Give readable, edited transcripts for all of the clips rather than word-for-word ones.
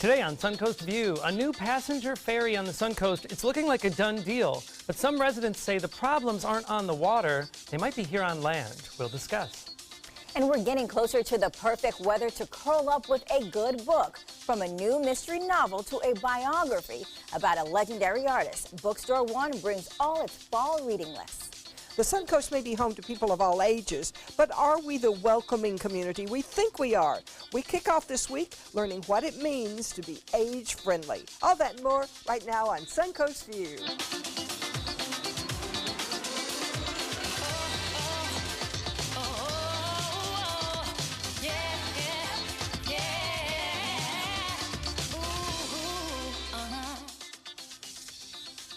Today on Suncoast View, a new passenger ferry on the Suncoast. It's looking like a done deal, but some residents say the problems aren't on the water, they might be here on land. We'll discuss. And we're getting closer to the perfect weather to curl up with a good book. From a new mystery novel to a biography about a legendary artist, Bookstore One brings all its fall reading lists. The Suncoast may be home to people of all ages, but are we the welcoming community we think we are? We kick off this week learning what it means to be age-friendly. All that and more right now on Suncoast View.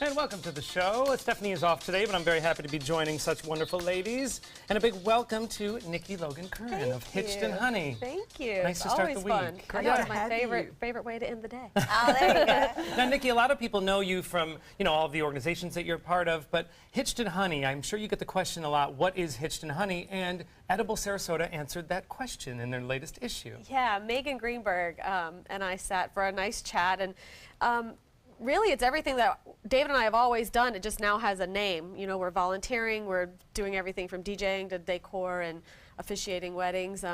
And welcome to the show. Stephanie is off today, but I'm very happy to be joining such wonderful ladies. And a big welcome to Nikki Logan Curran of Hitched and Honey. Thank you. Nice to start the week. Fun. I know, it's my favorite way to end the day. Oh, there you go. Now, Nikki, a lot of people know you from, all of the organizations that you're part of, but Hitched and Honey, I'm sure you get the question a lot, what is Hitched and Honey? And Edible Sarasota answered that question in their latest issue. Yeah, Megan Greenberg and I sat for a nice chat, and really, it's everything that David and I have always done. It just now has a name. You know, we're volunteering. We're doing everything from DJing to decor and officiating weddings.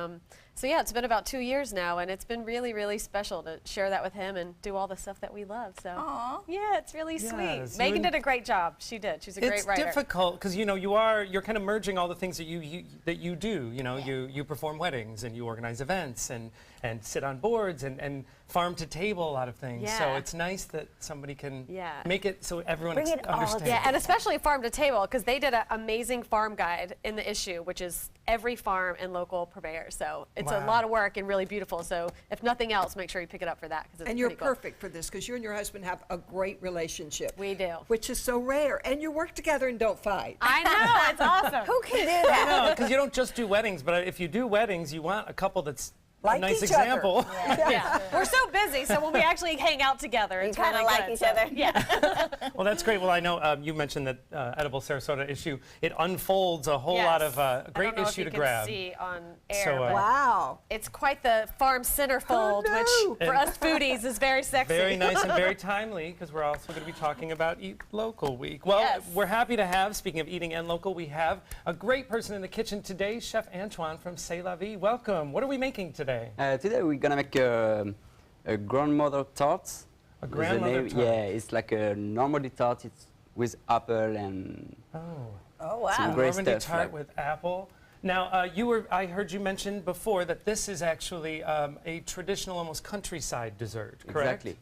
So yeah, it's been about 2 years now, and it's been really, really special to share that with him and do all the stuff that we love. So yeah, it's really sweet. Megan did a great job. She did. She's a great writer. It's difficult because you're kind of merging all the things that you do. You perform weddings and you organize events and sit on boards and farm to table a lot of things. Yeah. So it's nice that somebody can make it so everyone understands. Yeah, and especially farm to table, because they did an amazing farm guide in the issue, which is every farm and local purveyor. So it's a lot of work and really beautiful. So if nothing else, make sure you pick it up for that. And you're perfect for this because you and your husband have a great relationship. We do. Which is so rare. And you work together and don't fight. I know, it's awesome. Who can do that? I know, because you don't just do weddings, but if you do weddings, you want a couple that's like a nice each example. Yeah. We're so busy, so when we actually hang out together, it's kind of really like good, each other. Yeah. Well, that's great. Well, I know you mentioned that Edible Sarasota issue. It unfolds a whole lot of great issue to grab. I don't know if you can see on air, So, but wow. it's quite the farm centerfold, which for us foodies is very sexy. Very nice and very timely, because we're also going to be talking about Eat Local Week. Well, we're happy to have, speaking of eating and local, we have a great person in the kitchen today, Chef Antoine from C'est La Vie. Welcome. What are we making today? Today we're gonna make a grandmother tart. A grandmother tart? Yeah, it's like a Normandy tart. It's with apple and Oh, wow. some great Normandy stuff. tart with apple. Now, I heard you mention before that this is actually a traditional, almost countryside dessert, correct? Exactly.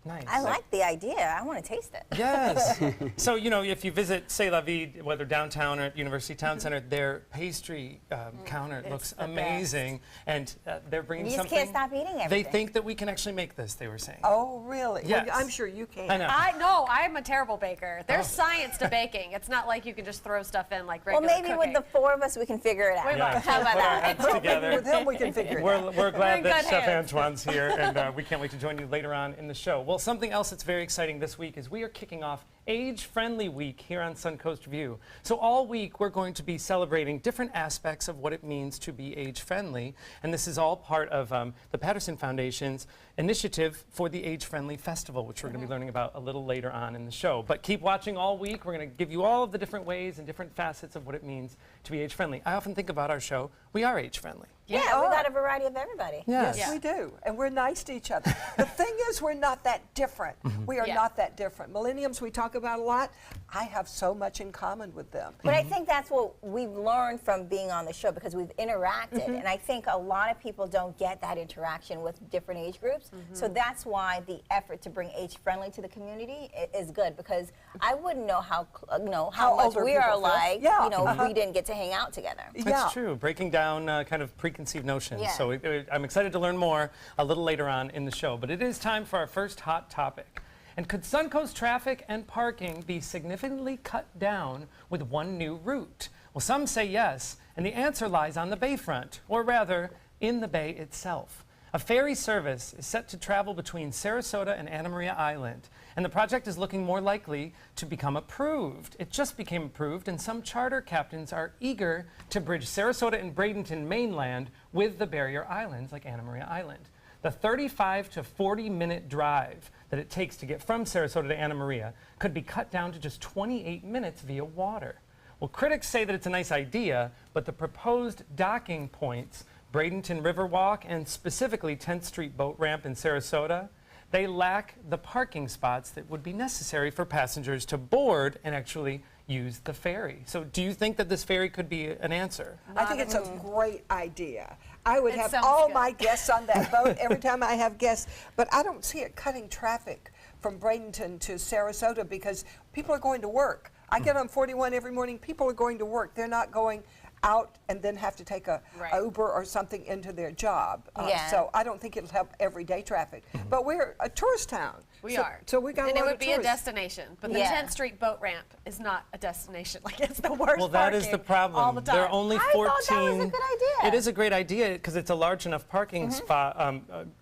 Nice. I like the idea. I want to taste it. Yes. So, if you visit C'est La Vie, whether downtown or at University Town Center, their pastry counter looks amazing. And they're bringing You just something. can't stop eating everything. They think that we can actually make this, they were saying. Oh, really? Yes. Well, I'm sure you can. I know. No, I'm a terrible baker. There's science to baking. It's not like you can just throw stuff in like regular Well, maybe cooking. with the four of us, we can figure it out. Yeah, How about put our that? heads together. With him, we can figure it out. We're glad in that good Chef hands. Antoine's here, and we can't wait to join you later on in the show. Well, something else that's very exciting this week is we are kicking off Age-Friendly Week here on Suncoast View. So all week we're going to be celebrating different aspects of what it means to be age-friendly, and this is all part of the Patterson Foundation's initiative for the Age-Friendly Festival, which we're going to be learning about a little later on in the show. But keep watching all week. We're going to give you all of the different ways and different facets of what it means to be age-friendly. I often think about our show, we are age-friendly. Yeah, we got a variety of everybody. Yes, we do. And we're nice to each other. The thing is, we're not that different. We are not that different. Millenniums we talk about a lot. I have so much in common with them. But I think that's what we've learned from being on the show, because we've interacted. And I think a lot of people don't get that interaction with different age groups. So that's why the effort to bring age-friendly to the community is good, because I wouldn't know how much older we are people feel. alike, Yeah. we didn't get to hang out together. That's true, breaking down kind of preconceived notions. Yeah. So I'm excited to learn more a little later on in the show. But it is time for our first hot topic. And could Suncoast traffic and parking be significantly cut down with one new route? Well, some say yes, and the answer lies on the bayfront, or rather, in the bay itself. A ferry service is set to travel between Sarasota and Anna Maria Island, and the project is looking more likely to become approved. It just became approved, and some charter captains are eager to bridge Sarasota and Bradenton mainland with the barrier islands like Anna Maria Island. the 35 to 40-minute drive that it takes to get from Sarasota to Anna Maria could be cut down to just 28 minutes via water. Well, critics say that it's a nice idea, but the proposed docking points, Bradenton Riverwalk and specifically 10th Street Boat Ramp in Sarasota, they lack the parking spots that would be necessary for passengers to board and actually use the ferry. So do you think that this ferry could be an answer? I think it's a great idea. I would It have sounds all good. my guests on that boat every time I have guests, but I don't see it cutting traffic from Bradenton to Sarasota because people are going to work. I get on 41 every morning, people are going to work. They're not going out and then have to take a Uber or something into their job. Yeah. So I don't think it'll help everyday traffic. But we're a tourist town. We so, are. So we got and a it lot would of be a tourists. destination. But the Yeah. 10th Street boat ramp is not a destination. Like, it's the worst Well, that is the parking problem. all the time. There are only I 14. thought that was a good idea. It is a great idea because it's a large enough parking spot,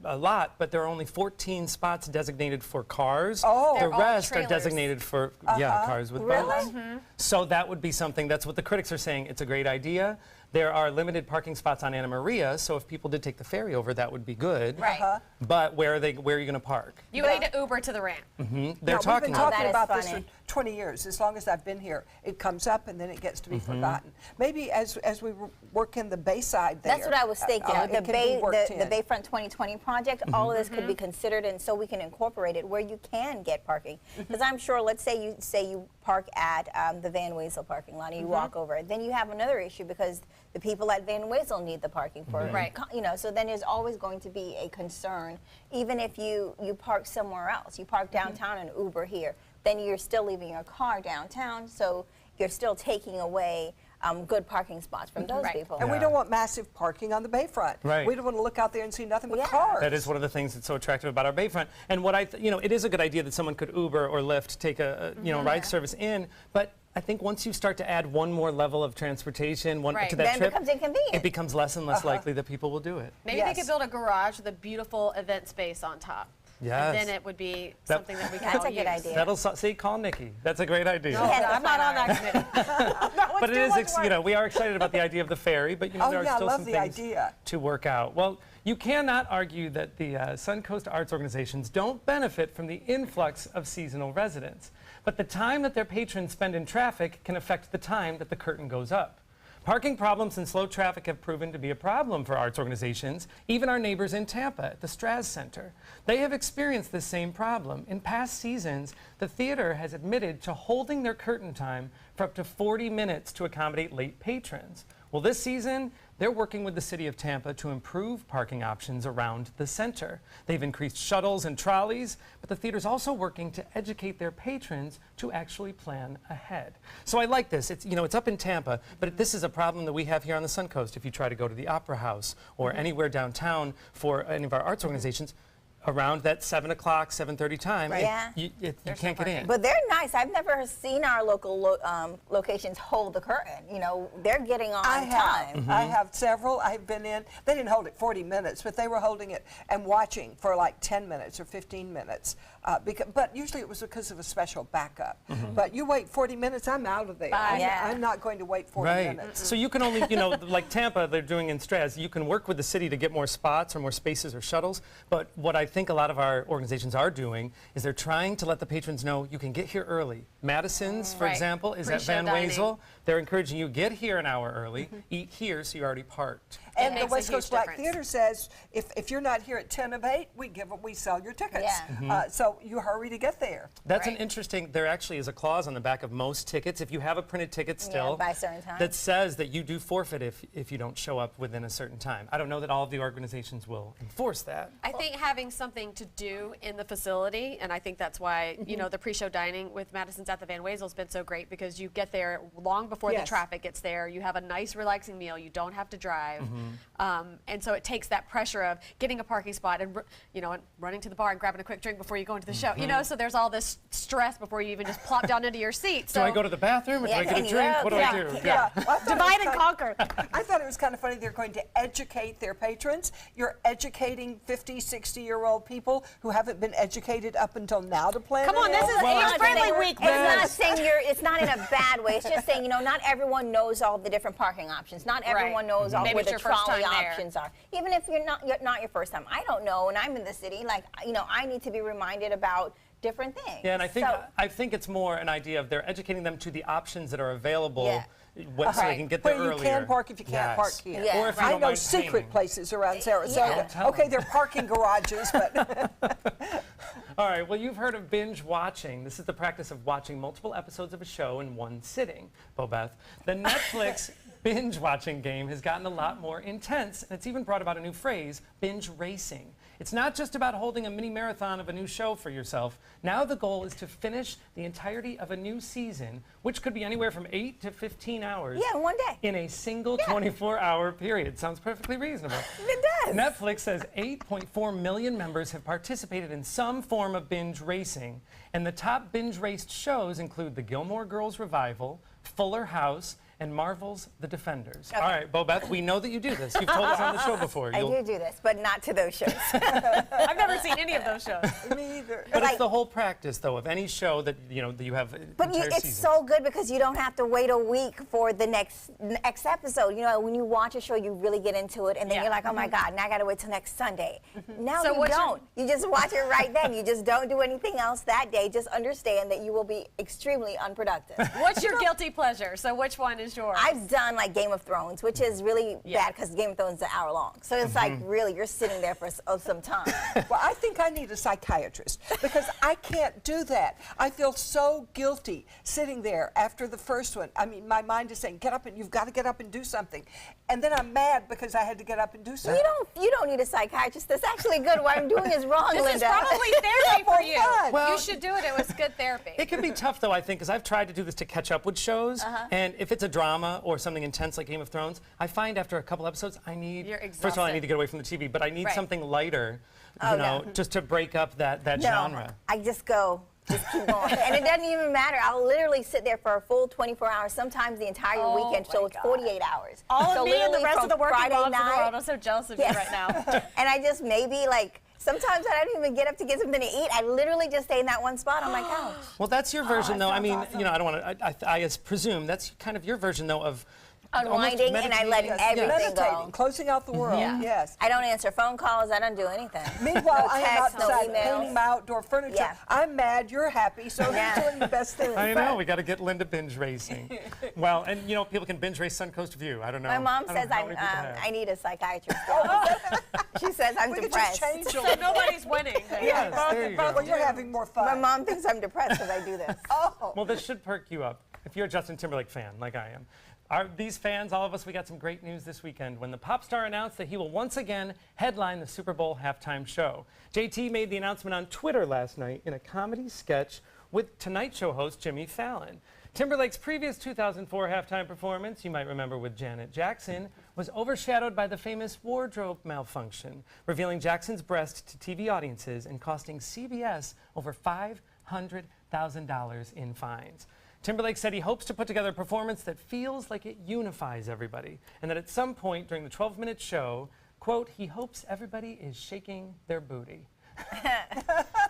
a lot, but there are only 14 spots designated for cars. Oh. The They're all rest are trailers. designated for cars with Really? boats. So that would be something. That's what the critics are saying. It's a great idea. There are limited parking spots on Anna Maria, so if people did take the ferry over, that would be good. Right. But where are you going to park? You need to Uber to the ramp. They're Now, talking we've been about talking that. about That this is for funny. 20 years. As long as I've been here, it comes up and then it gets to be forgotten. Maybe as we work in the Bayside there. That's what I was thinking. it The can be worked in. Bayfront 2020 project, all of this could be considered, and so we can incorporate it where you can get parking. Because I'm sure, let's say you park at the Van Wezel parking lot and you walk over it, then you have another issue because the people at Van Wezel need the parking for, Right. So then there's always going to be a concern, even if you park somewhere else. You park downtown and Uber here, then you're still leaving your car downtown, so you're still taking away good parking spots from those Right. people. And we Yeah. don't want massive parking on the bayfront. Right. We don't want to look out there and see nothing but Yeah. cars. That is one of the things that's so attractive about our bayfront. And what it is a good idea that someone could Uber or Lyft, take a ride service in, but I think once you start to add one more level of transportation Right. to that Then it trip, becomes inconvenient. it becomes less and less likely that people will do it. Maybe Yes. they could build a garage with a beautiful event space on top. Yes. And then it would be That- something that we can That's all a good use. idea. That'll see, call Nikki. That's a great idea. No, has the I'm not on fun that committee. But it is, we are excited about the idea of the ferry, but Oh, there are yeah, I still love some the things idea. to work out. Well, you cannot argue that the Suncoast arts organizations don't benefit from the influx of seasonal residents, but the time that their patrons spend in traffic can affect the time that the curtain goes up. Parking problems and slow traffic have proven to be a problem for arts organizations, even our neighbors in Tampa at the Straz Center. They have experienced this same problem. In past seasons, the theater has admitted to holding their curtain time for up to 40 minutes to accommodate late patrons. Well, this season, they're working with the city of Tampa to improve parking options around the center. They've increased shuttles and trolleys, but the theater's also working to educate their patrons to actually plan ahead. So I like this. It's up in Tampa, but this is a problem that we have here on the Suncoast. If you try to go to the Opera House or anywhere downtown for any of our arts organizations, around that 7 o'clock, 7:30 time, Right. Yeah. you There's can't no get in. parking. But they're nice. I've never seen our local locations hold the curtain. They're getting on I have. time. I have several. I've been in. They didn't hold it 40 minutes, but they were holding it and watching for like 10 minutes or 15 minutes. But usually it was because of a special backup. But you wait 40 minutes, I'm out of there. Bye. Yeah. I'm not going to wait 40 Right. minutes. So you can only, like Tampa, they're doing in Straz, you can work with the city to get more spots or more spaces or shuttles. But what I think a lot of our organizations are doing is they're trying to let the patrons know you can get here early. Madison's, for Right. example, is at Pre-show Van dining. Wezel. They're encouraging you get here an hour early, eat here so you're already parked. And the makes a West Coast huge Black difference. Theater says if you're not here at 10 of 8, we sell your tickets. Yeah. So you hurry to get there. That's an Right. interesting, there actually is a clause on the back of most tickets, if you have a printed ticket still, by a certain time. that says that you do forfeit if you don't show up within a certain time. I don't know that all of the organizations will enforce that. I think having something to do in the facility, and I think that's why, the pre-show dining with Madison's at the Van Wezel has been so great because you get there long before the Yes. traffic gets there. You have a nice, relaxing meal. You don't have to drive. And so it takes that pressure of getting a parking spot and, and running to the bar and grabbing a quick drink before you go into the show. So there's all this stress before you even just plop down into your seat. So Do I go to the bathroom or do Yeah, I get a and you drink? go, What do I yeah, do? yeah. Well, I thought it divide was and kind conquer. I thought it was kind of funny. They're going to educate their patrons. You're educating 50, 60-year-old people who haven't been educated up until now to plan Come on, ahead. this is Well, age-friendly week. It's not saying it's not in a bad way. It's just saying, not everyone knows all the different parking options. Not everyone knows all Maybe where it's the your first all the time there. options are. Even if you're not your first time. I don't know, and I'm in the city. Like, I need to be reminded about different things. Yeah, and I think it's more an idea of they're educating them to the options that are available. Yeah. So they can get there Where you earlier. can park if you can't park here. Yeah. Or if you I don't know mind secret paying. places around Sarasota. Yeah. Okay, they're parking garages, but All right, well, you've heard of binge watching. This is the practice of watching multiple episodes of a show in one sitting, Bobeth. The Netflix binge watching game has gotten a lot more intense, and it's even brought about a new phrase, binge racing. It's not just about holding a mini marathon of a new show for yourself. Now the goal is to finish the entirety of a new season, which could be anywhere from 8 to 15 hours. Yeah, in one day. In a single 24-hour period. Sounds perfectly reasonable. It does. Netflix says 8.4 million members have participated in some form of binge racing, and the top binge raced shows include the Gilmore Girls revival, Fuller House, and Marvel's The Defenders. Okay. All right, Bobeth, we know that you do this. You've told us on the show before. I do this, but not to those shows. I've never seen any of those shows. me either. But like- it's the whole practice, though, of any show that that you have But entire it's season. so good because you don't have to wait a week for the next episode. When you watch a show, you really get into it, and then Yeah. you're like, oh my God, now I got to wait till next Sunday. Now So you what's your- don't. You just watch it right then. You just don't do anything else that day. Just understand that you will be extremely unproductive. What's your guilty pleasure? So which one is yours? I've done like Game of Thrones, which is really Yeah. bad because Game of Thrones is an hour long. So it's like really, you're sitting there for some time. Well, I think I need a psychiatrist because I can't do that. I feel so guilty sitting there after the first one. I mean, my mind is saying, get up and you've got to get up and do something. And then I'm mad because I had to get up and do something. You don't need a psychiatrist. That's actually good. What I'm doing is wrong, this Linda. is probably therapy for you. fun. Well, you should do it. It was good therapy. It can be tough, though, I think, because I've tried to do this to catch up with shows. And if it's a drama or something intense like Game of Thrones, I find after a couple episodes, You're first of all, I exhausted. need to get away from the TV, but I need Right. something lighter, Oh, no. just to break up that No, genre. I just go. Just keep going. And it doesn't even matter. I'll literally sit there for a full 24 hours, sometimes the entire Oh weekend, my so it's God. 48 hours. All so of me and the literally rest from of the working Friday moms in the night, world. I'm so jealous of Yes. you right now. and I just maybe sometimes I don't even get up to get something to eat. I literally just stay in that one spot on my couch. Well, that's your version, though. I sounds mean, awesome. I don't want to. I presume that's kind of your version, though, of almost Unwinding, and I let meditating. everything Meditating, go. closing out the world. Yeah. Yes. I don't answer phone calls. I don't do anything. Meanwhile, No I am text, no outside emails. painting my outdoor furniture. Yeah. I'm mad, you're happy, so Yeah. you're doing the best thing. I know, we got to get Linda binge racing. Well, and people can binge race Suncoast View. I don't know. My mom I don't says know how many people have. I need a psychiatrist. she says I'm We could depressed. just change So them. nobody's winning. Yes, there you go. Well, you're having more fun. My mom thinks I'm depressed because I do this. Oh. Well, this should perk you up if you're a Justin Timberlake fan, like I am. These fans, all of us, we got some great news this weekend when the pop star announced that he will once again headline the Super Bowl halftime show. JT made the announcement on Twitter last night in a comedy sketch with Tonight Show host Jimmy Fallon. Timberlake's previous 2004 halftime performance, you might remember with Janet Jackson, was overshadowed by the famous wardrobe malfunction, revealing Jackson's breast to TV audiences and costing CBS over $500,000 in fines. Timberlake said he hopes to put together a performance that feels like it unifies everybody, and that at some point during the 12-minute show, quote, he hopes everybody is shaking their booty.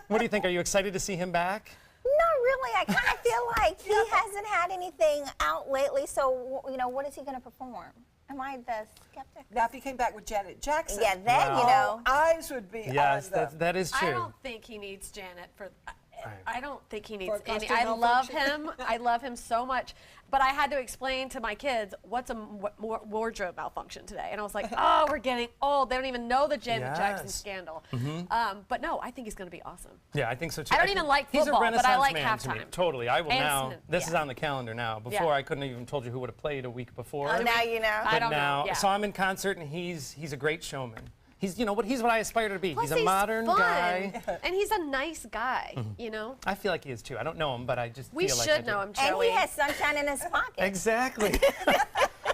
What do you think? Are you excited to see him back? Not really. I kind of feel like he hasn't had anything out lately. So what is he going to perform? Am I the skeptic? Now, if he came back with Janet Jackson, Yeah, then all eyes would be Yes, on them. that is true. I don't think he needs Janet for. I don't think he needs For a any. costume I love malfunction? him. I love him so much. But I had to explain to my kids what's a wardrobe malfunction today, and I was like, "Oh, we're getting old. They don't even know the Janet Jackson Yes. scandal." But no, I think he's going to be awesome. Yeah, I think so too. I don't even like He's football, a but I Renaissance like man to me. halftime. Totally. I will And now. This yeah. is on the calendar now. Before I couldn't have even told you who would have played a week before. Oh, now you know. I But don't know, now, yeah. saw him in concert, and he's a great showman. He's he's what I aspire to be. Plus, he's a modern fun, guy. and he's a nice guy. I feel like he is too. I don't know him, but I just We feel like I should do. know him, And Joey. he has sunshine in his pocket. Exactly.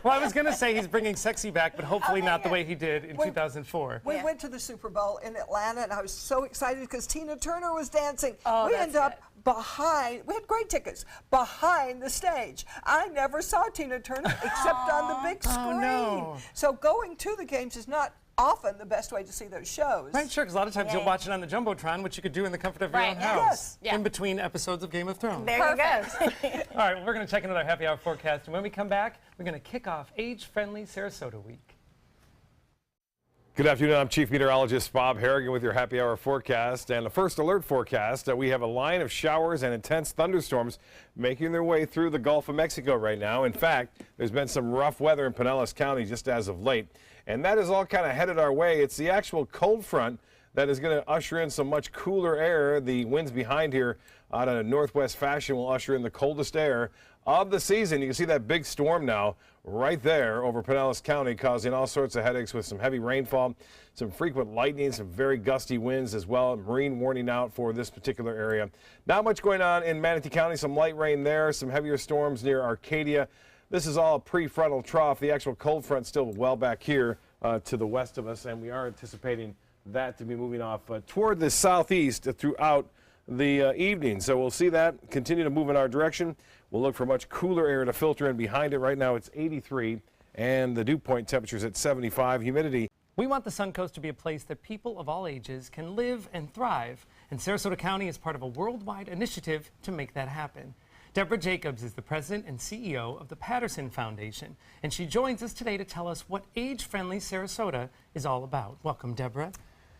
Well, I was going to say he's bringing sexy back, but hopefully not the way he did in 2004. We went to the Super Bowl in Atlanta, and I was so excited because Tina Turner was dancing. Oh, we that's ended up behind, we had great tickets, behind the stage. I never saw Tina Turner except on the big screen. no. So going to the games is not often the best way to see those shows. Right, sure, because a lot of times you'll Yeah. watch it on the Jumbotron, which you could do in the comfort of your Right, own yeah. house. Yes. Yeah. In between episodes of Game of Thrones. There you go. All right, well, we're going to check another happy hour forecast, and when we come back, we're going to kick off Age-Friendly Sarasota Week. Good afternoon. I'm Chief Meteorologist Bob Harrigan with your happy hour forecast and the first alert forecast. We have a line of showers and intense thunderstorms making their way through the Gulf of Mexico right now. In fact, there's been some rough weather in Pinellas County just as of late, and that is all kind of headed our way. It's the actual cold front that is going to usher in some much cooler air. The winds behind here out in a northwest fashion will usher in the coldest air of the season. You can see that big storm now right there over Pinellas County, causing all sorts of headaches with some heavy rainfall, some frequent lightning, some very gusty winds as well. Marine warning out for this particular area. Not much going on in Manatee County, some light rain there, some heavier storms near Arcadia. This is all a prefrontal trough. The actual cold front still well back here to the west of us, and we are anticipating that to be moving off toward the southeast throughout the evening. So we'll see that continue to move in our direction. We'll look for much cooler air to filter in behind it. Right now it's 83 and the dew point temperature is at 75. Humidity. We want the Suncoast to be a place that people of all ages can live and thrive, and Sarasota County is part of a worldwide initiative to make that happen. Deborah Jacobs is the president and CEO of the Patterson Foundation, and she joins us today to tell us what age-friendly Sarasota is all about. Welcome, Deborah.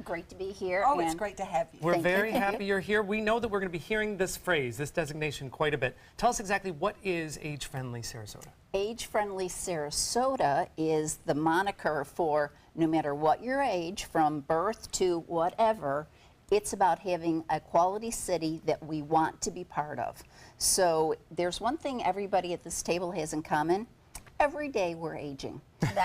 Great to be here. Oh, it's great to have you. We're very happy you're here. We know that we're going to be hearing this phrase, this designation, quite a bit. Tell us exactly what is age-friendly Sarasota? Age-friendly Sarasota is the moniker for no matter what your age, from birth to whatever, it's about having a quality city that we want to be part of. So there's one thing everybody at this table has in common. Every day we're aging.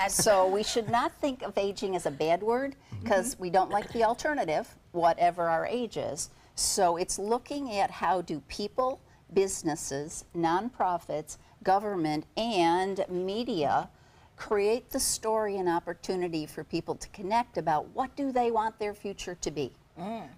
So we should not think of aging as a bad word, because we don't like the alternative, whatever our age is. So it's looking at how do people, businesses, nonprofits, government, and media create the story and opportunity for people to connect about what do they want their future to be.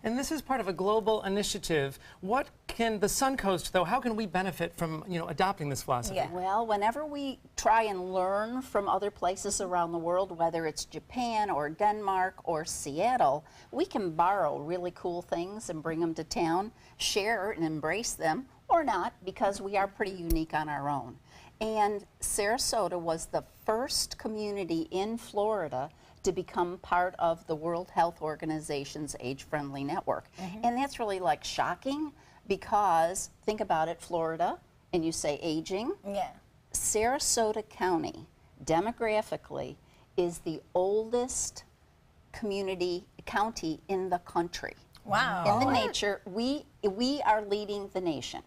And this is part of a global initiative. What can the Suncoast, though, how can we benefit from, adopting this philosophy? Yeah. Well, whenever we try and learn from other places around the world, whether it's Japan or Denmark or Seattle, we can borrow really cool things and bring them to town, share and embrace them, or not, because we are pretty unique on our own. And Sarasota was the first community in Florida to become part of the World Health Organization's age-friendly network. And that's really like shocking, because think about it, Florida, and you say aging. Yeah. Sarasota County, demographically, is the oldest county in the country. Wow. In the nature, we are leading the nation,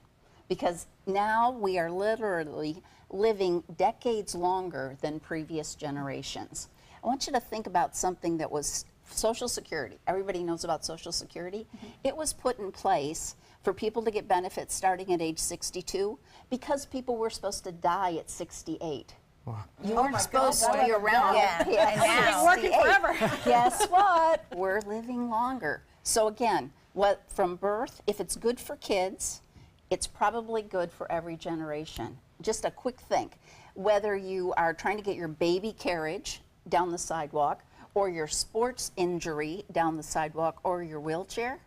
because now we are literally living decades longer than previous generations. I want you to think about something that was Social Security. Everybody knows about Social Security. It was put in place for people to get benefits starting at age 62 because people were supposed to die at 68. Wow. You weren't supposed to be around. Yeah. Yeah. Now. Working forever. Guess what? We're living longer. So again, from birth, if it's good for kids, it's probably good for every generation. Just a quick think. Whether you are trying to get your baby carriage down the sidewalk, or your sports injury down the sidewalk, or your wheelchair,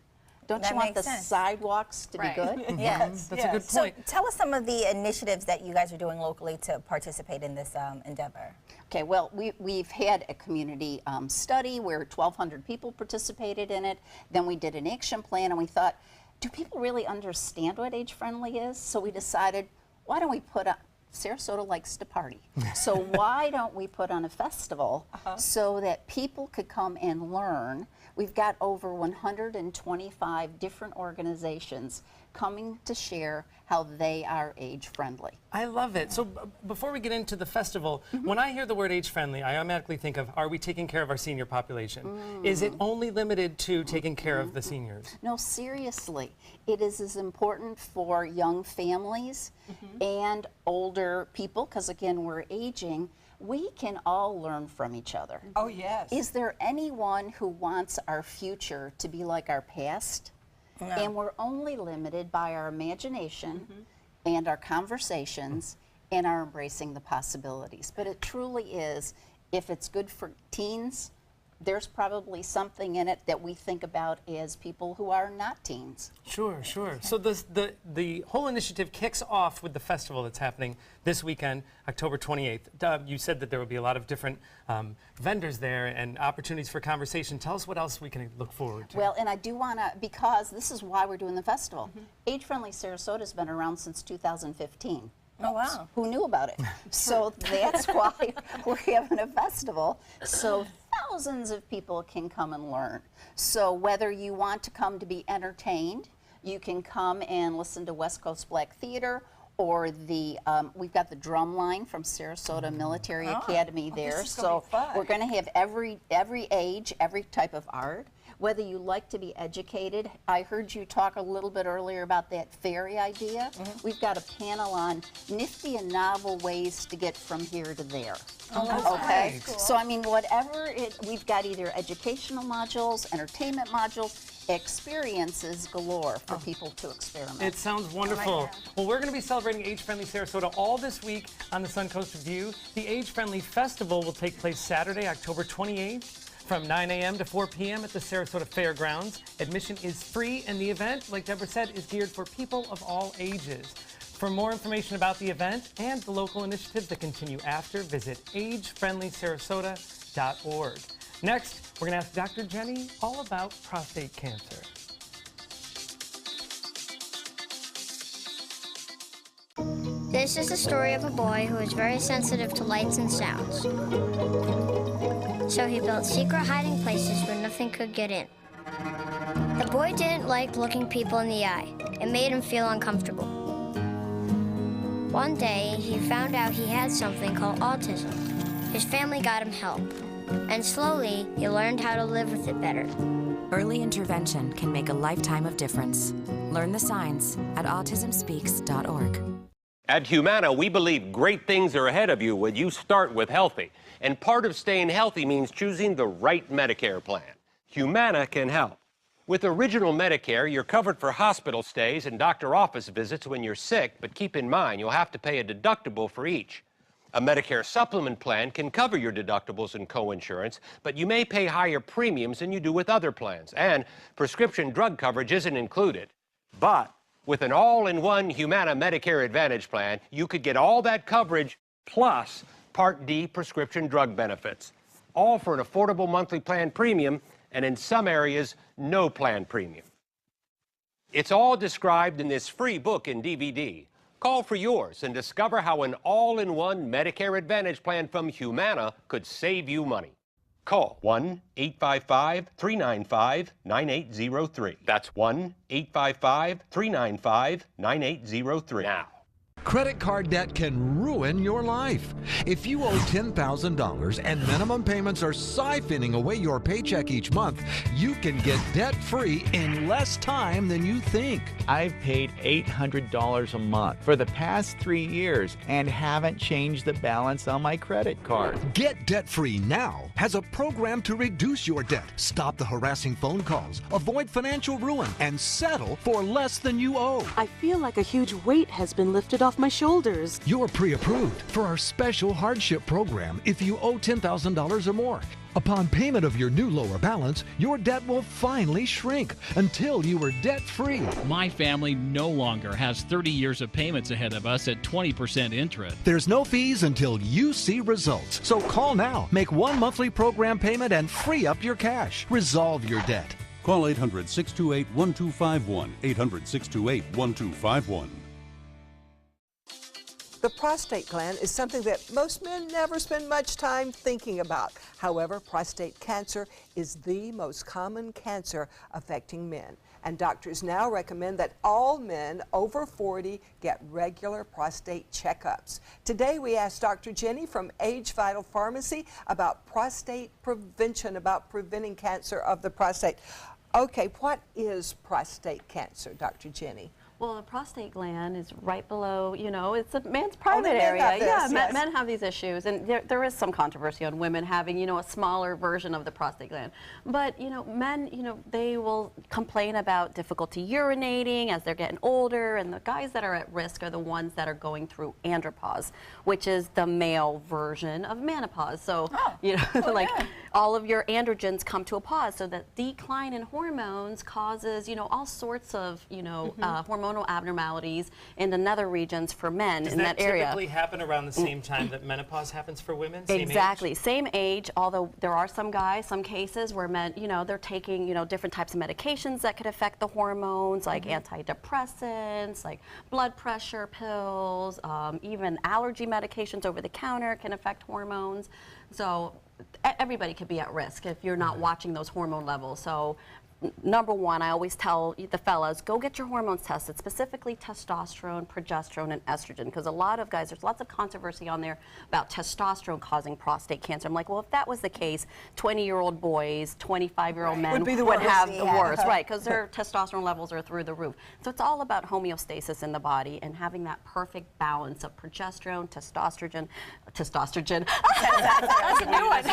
don't That you want the makes sense. sidewalks to be good? Yes. That's a good So point. tell us some of the initiatives that you guys are doing locally to participate in this endeavor. Okay, well, we've had a community study where 1,200 people participated in it. Then we did an action plan, and we thought, do people really understand what age-friendly is? So we decided, why don't we put up, Sarasota likes to party. So why don't we put on a festival so that people could come and learn? We've got over 125 different organizations coming to share how they are age-friendly. I love it. So before we get into the festival, when I hear the word age-friendly, I automatically think of, are we taking care of our senior population? Is it only limited to taking care of the seniors? No, seriously. It is as important for young families and older people, because again, we're aging. We can all learn from each other. Oh, yes. Is there anyone who wants our future to be like our past? No. And we're only limited by our imagination and our conversations and our embracing the possibilities. But it truly is, if it's good for teens, there's probably something in it that we think about as people who are not teens. Sure, sure. So the whole initiative kicks off with the festival that's happening this weekend, October 28th. You said that there will be a lot of different vendors there and opportunities for conversation. Tell us what else we can look forward to. Well, and I do want to, because this is why we're doing the festival. Age-Friendly Sarasota has been around since 2015. Oh, wow. Who knew about it? So that's why we're having a festival, so thousands of people can come and learn. So whether you want to come to be entertained, you can come and listen to West Coast Black Theater, or the we've got the drum line from Sarasota Military Academy there. This is gonna be fun. We're going to have every age, every type of art. Whether you like to be educated, I heard you talk a little bit earlier about that ferry idea. We've got a panel on nifty and novel ways to get from here to there. Okay, so I mean, whatever we've got either educational modules, entertainment modules, experiences galore for people to experiment. It sounds wonderful. Well, we're going to be celebrating Age-Friendly Sarasota all this week on the Suncoast Review. The Age-Friendly Festival will take place Saturday, October 28th. From 9 a.m. to 4 p.m. at the Sarasota Fairgrounds. Admission is free, and the event, like Deborah said, is geared for people of all ages. For more information about the event and the local initiatives that continue after, visit agefriendlysarasota.org. Next, we're going to ask Dr. Jenny all about prostate cancer. This is the story of a boy who was very sensitive to lights and sounds. So he built secret hiding places where nothing could get in. The boy didn't like looking people in the eye. It made him feel uncomfortable. One day, he found out he had something called autism. His family got him help, and slowly, he learned how to live with it better. Early intervention can make a lifetime of difference. Learn the signs at autismspeaks.org. At Humana, we believe great things are ahead of you when you start with healthy. And part of staying healthy means choosing the right Medicare plan. Humana can help. With Original Medicare, you're covered for hospital stays and doctor office visits when you're sick, but keep in mind, you'll have to pay a deductible for each. A Medicare supplement plan can cover your deductibles and coinsurance, but you may pay higher premiums than you do with other plans, and prescription drug coverage isn't included. But with an all-in-one Humana Medicare Advantage plan, you could get all that coverage plus Part D prescription drug benefits, all for an affordable monthly plan premium, and in some areas, no plan premium. It's all described in this free book and DVD. Call for yours and discover how an all-in-one Medicare Advantage plan from Humana could save you money. Call 1-855-395-9803. That's 1-855-395-9803 now. Credit card debt can ruin your life. If you owe $10,000 and minimum payments are siphoning away your paycheck each month, you can get debt-free in less time than you think. I've paid $800 a month for the past 3 years and haven't changed the balance on my credit card. Get debt-free now has a program to reduce your debt, stop the harassing phone calls, avoid financial ruin, and settle for less than you owe. I feel like a huge weight has been lifted off my shoulders. You're pre-approved for our special hardship program if you owe $10,000 or more. Upon payment of your new lower balance, your debt will finally shrink until you are debt-free. My family no longer has 30 years of payments ahead of us at 20% interest. There's no fees until you see results. So call now, make one monthly program payment, and free up your cash. Resolve your debt. Call 800-628-1251, 800-628-1251. The prostate gland is something that most men never spend much time thinking about. However, prostate cancer is the most common cancer affecting men. And doctors now recommend that all men over 40 get regular prostate checkups. Today we asked Dr. Jenny from Age Vital Pharmacy about prostate prevention, about preventing cancer of the prostate. Okay, what is prostate cancer, Dr. Jenny? Well, the prostate gland is right below, you know, it's a man's private area. have this, Yeah, yes. men have these issues, and there is some controversy on women having, you know, a smaller version of the prostate gland. But, you know, men, you know, they will complain about difficulty urinating as they're getting older, and the guys that are at risk are the ones that are going through andropause, which is the male version of menopause. So, you know, like all of your androgens come to a pause, so that decline in hormones causes, you know, all sorts of, you know, hormonal abnormalities in the nether regions for men Does in that area. typically happen around the same time that menopause happens for women? Same Exactly, age? same age, although there are some guys, some cases where men, you know, they're taking, you know, different types of medications that could affect the hormones, like antidepressants, like blood pressure pills, even allergy medications over the counter can affect hormones. So everybody could be at risk if you're not watching those hormone levels. So number one, I always tell the fellas, go get your hormones tested, specifically testosterone, progesterone, and estrogen, because a lot of guys, there's lots of controversy on there about testosterone causing prostate cancer. I'm like, well, if that was the case, 20-year-old boys, 25-year-old men Would be the would worst. have the Yeah. worst, right, because their testosterone levels are through the roof. So it's all about homeostasis in the body and having that perfect balance of progesterone, testosterone. That's a new one.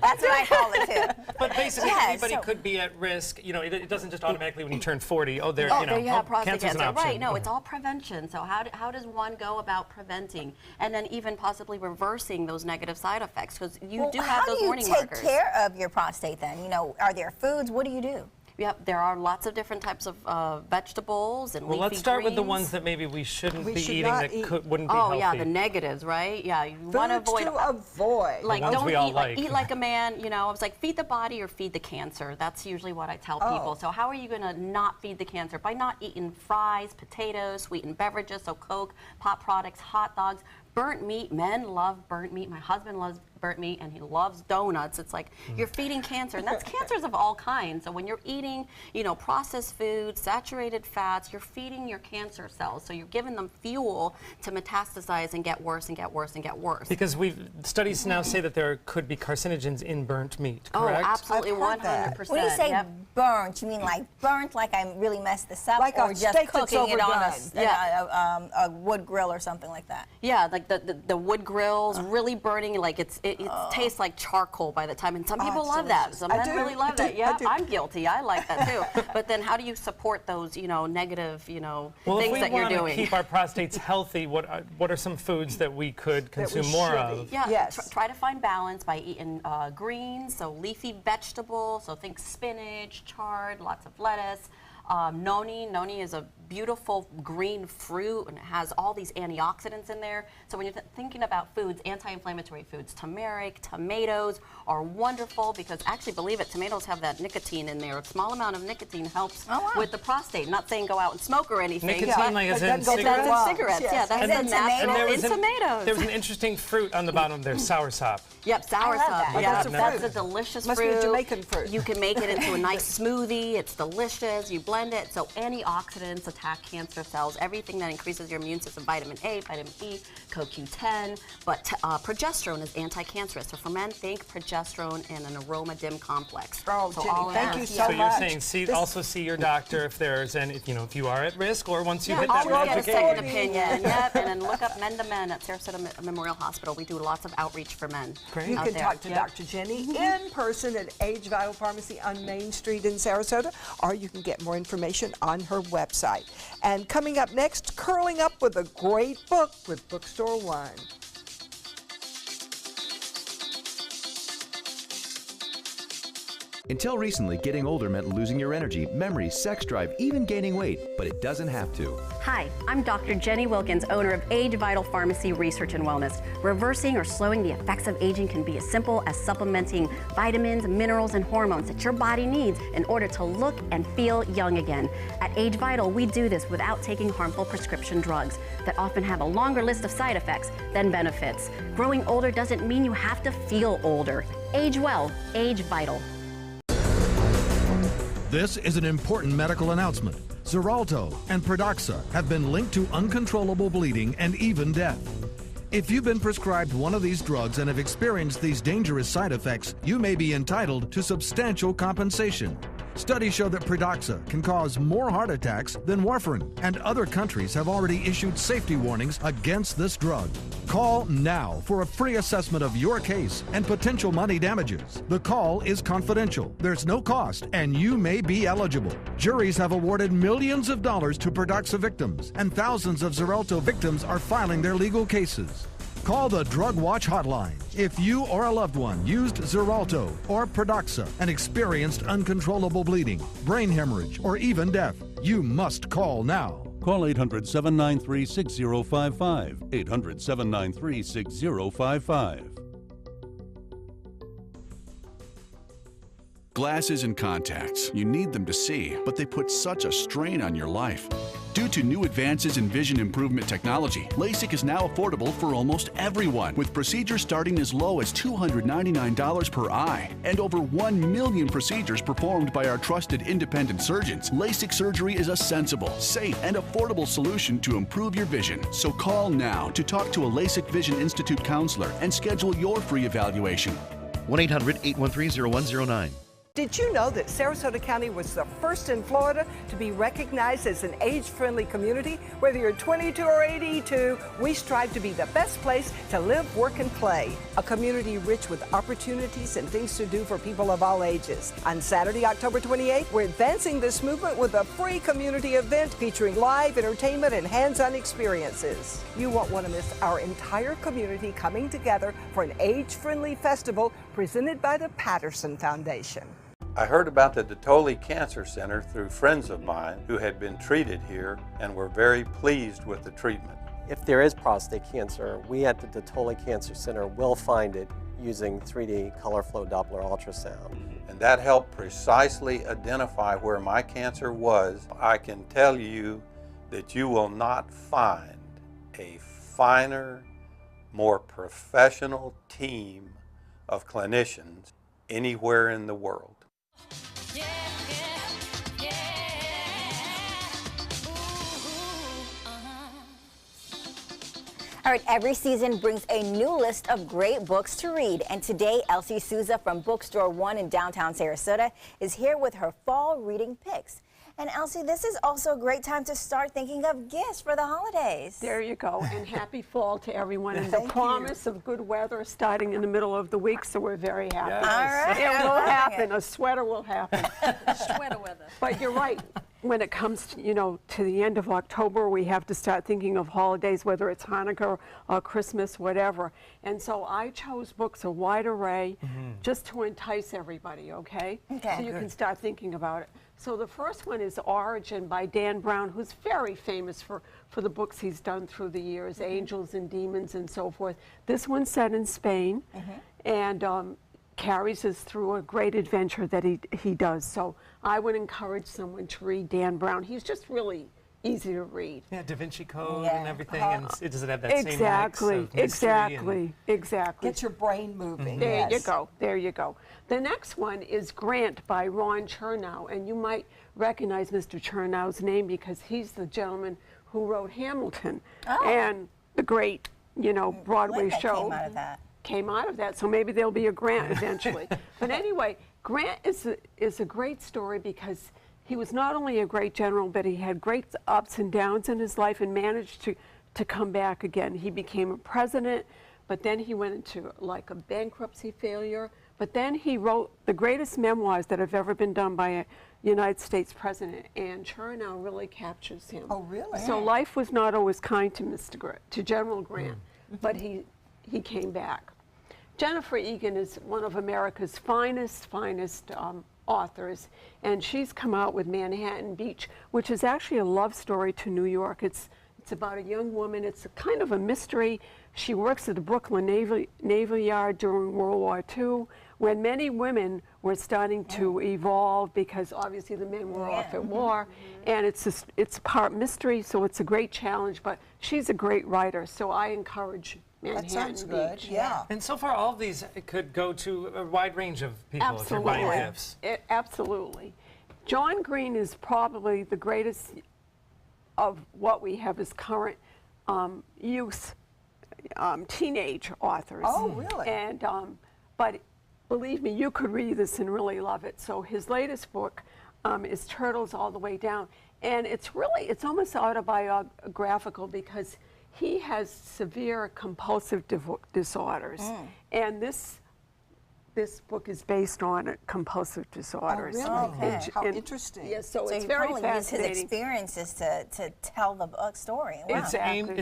That's what I call it too. But basically, Yeah, anybody so- could be at risk. You know, it doesn't just automatically when you turn 40. Oh, there, Oh, you know, there you have prostate cancer's an cancer. option. Right, no, it's all prevention. So how does one go about preventing and then even possibly reversing those negative side effects? Because you do have those warning How do you markers. take care of your prostate then? You know, are there foods? What do you do? Yep, there are lots of different types of vegetables and Well, leafy let's start with the greens. ones that maybe we shouldn't We be should eating not that eat. wouldn't be Oh healthy. yeah, the negatives, right? Yeah, you want to Foods avoid. to avoid. Like, ones don't we eat all like like. eat like a man. You know, I was like, feed the body or feed the cancer. That's usually what I tell people. Oh. So how are you going to not feed the cancer? By not eating fries, potatoes, sweetened beverages, so Coke, pop products, hot dogs, burnt meat. Men love burnt meat. My husband loves burnt meat, and he loves donuts. It's like you're feeding cancer, and that's cancers of all kinds. So when you're eating, you know, processed foods, saturated fats, you're feeding your cancer cells. So you're giving them fuel to metastasize and get worse and get worse and get worse. Because studies now say that there could be carcinogens in burnt meat, correct? Oh, absolutely, I've heard that. 100%. When you say Yep. burnt, you mean like burnt, like I really messed this up, Like a or just steak that's cooking it on overdone. a wood grill or something like that? Yeah, like the wood grills, really burning, like it tastes like charcoal by the time, and some people it's love that. delicious. Some I men do. really I love do. that. I Yeah, do. I'm guilty. I like that too. But then how do you support those, you know, negative, you know, Well, things if that we you're want to doing? keep our prostates healthy, what are some foods that we could That we consume more should of? eat. Yeah, Yes. try to find balance by eating greens, so leafy vegetables, so think spinach, chard, lots of lettuce. Noni is a beautiful green fruit, and it has all these antioxidants in there. So when you're thinking about foods, anti-inflammatory foods, turmeric, tomatoes are wonderful because, actually, believe it, tomatoes have that nicotine in there. A small amount of nicotine helps with the prostate. Not saying go out and smoke or anything. Nicotine, but like as But in that goes cigarettes? that's in cigarettes. Yes. Yeah, that's And the then natural tomatoes. in tomatoes. There's an interesting fruit on the bottom there, soursop. Yep, sour love sop. that. Yeah, That's a that's fruit. a delicious Must be fruit. a Jamaican fruit. You can make it into a nice smoothie. It's delicious. You blend it. So antioxidants attack cancer cells. Everything that increases your immune system, vitamin A, vitamin E, CoQ10. But progesterone is anti-cancerous. So for men, think progesterone and an aroma dim complex. Oh, so Jenny, all of thank that. you So you're much. saying also see your doctor if there's if you are at risk or once you hit that Always get a magic second age. opinion. Yep, and then look up Men to Men at Sarasota Memorial Hospital. We do lots of outreach for men. You out can there. talk to Yep. Dr. Jenny in person at Age Vital Pharmacy on Main Street in Sarasota, or you can get more information on her website. And coming up next, curling up with a great book with Bookstore One. Until recently, getting older meant losing your energy, memory, sex drive, even gaining weight, but it doesn't have to. Hi, I'm Dr. Jenny Wilkins, owner of Age Vital Pharmacy Research and Wellness. Reversing or slowing the effects of aging can be as simple as supplementing vitamins, minerals, and hormones that your body needs in order to look and feel young again. At Age Vital, we do this without taking harmful prescription drugs that often have a longer list of side effects than benefits. Growing older doesn't mean you have to feel older. Age well, Age Vital. This is an important medical announcement. Xarelto and Pradaxa have been linked to uncontrollable bleeding and even death. If you've been prescribed one of these drugs and have experienced these dangerous side effects, you may be entitled to substantial compensation. Studies show that Pradaxa can cause more heart attacks than warfarin, and other countries have already issued safety warnings against this drug. Call now for a free assessment of your case and potential money damages. The call is confidential. There's no cost, and you may be eligible. Juries have awarded millions of dollars to Pradaxa victims, and thousands of Xarelto victims are filing their legal cases. Call the Drug Watch hotline if you or a loved one used Xarelto or Pradaxa and experienced uncontrollable bleeding, brain hemorrhage, or even death. You must call now. Call 800-793-6055. 800-793-6055. Glasses and contacts. You need them to see, but they put such a strain on your life. Due to new advances in vision improvement technology, LASIK is now affordable for almost everyone, with procedures starting as low as $299 per eye, and over 1 million procedures performed by our trusted independent surgeons. LASIK surgery is a sensible, safe, and affordable solution to improve your vision. So call now to talk to a LASIK Vision Institute counselor and schedule your free evaluation. 1-800-813-0109. Did you know that Sarasota County was the first in Florida to be recognized as an age-friendly community? Whether you're 22 or 82, we strive to be the best place to live, work, and play. A community rich with opportunities and things to do for people of all ages. On Saturday, October 28th, we're advancing this movement with a free community event featuring live entertainment and hands-on experiences. You won't want to miss our entire community coming together for an age-friendly festival presented by the Patterson Foundation. I heard about the Dotoli Cancer Center through friends of mine who had been treated here and were very pleased with the treatment. If there is prostate cancer, we at the Dotoli Cancer Center will find it using 3D color flow Doppler ultrasound. And that helped precisely identify where my cancer was. I can tell you that you will not find a finer, more professional team of clinicians anywhere in the world. All right, every season brings a new list of great books to read. And today, Elsie Souza from Bookstore One in downtown Sarasota is here with her fall reading picks. And Elsie, this is also a great time to start thinking of gifts for the holidays. There you go, and happy fall to everyone. And the promise of good weather starting in the middle of the week, so we're very happy. Yes. All right. It will happen. A sweater will happen. Sweater weather. But you're right. When it comes to, to the end of October, we have to start thinking of holidays, whether it's Hanukkah or Christmas, whatever. And so I chose books, a wide array, just to entice everybody, okay? Okay. So you can start thinking about it. So the first one is Origin by Dan Brown, who's very famous for the books he's done through the years, Angels and Demons and so forth. This one's set in Spain, and carries us through a great adventure that he does. So I would encourage someone to read Dan Brown. He's just really easy to read. Yeah, Da Vinci Code and everything, and does it have that same mix of Exactly. Get your brain moving. There you go. There you go. The next one is Grant by Ron Chernow, and you might recognize Mr. Chernow's name because he's the gentleman who wrote Hamilton and the great, Broadway show. Came out of that, so maybe there'll be a Grant eventually. But anyway, Grant is a great story because he was not only a great general, but he had great ups and downs in his life and managed to come back again. He became a president, but then he went into like a bankruptcy failure. But then he wrote the greatest memoirs that have ever been done by a United States president, and Chernow really captures him. Oh, really? So life was not always kind to General Grant, but he came back. Jennifer Egan is one of America's finest authors, and she's come out with Manhattan Beach, which is actually a love story to New York. It's about a young woman. It's a kind of a mystery. She works at the Brooklyn Naval Yard during World War II, when many women were starting to evolve because obviously the men were off at war, and it's part mystery, so it's a great challenge. But she's a great writer, so I encourage Manhattan That sounds good, Beach. yeah. And so far, all of these could go to a wide range of people if you're buying gifts. Absolutely. John Green is probably the greatest of what we have as current youth, teenage authors. Oh, really? And but believe me, you could read this and really love it. So his latest book, is Turtles All the Way Down. And it's almost autobiographical because he has severe compulsive disorders. And this book is based on compulsive disorders. Oh, really? And- How and- interesting. Yes, so So it's he very probably used his fascinating. experiences to tell the book story. Wow. Is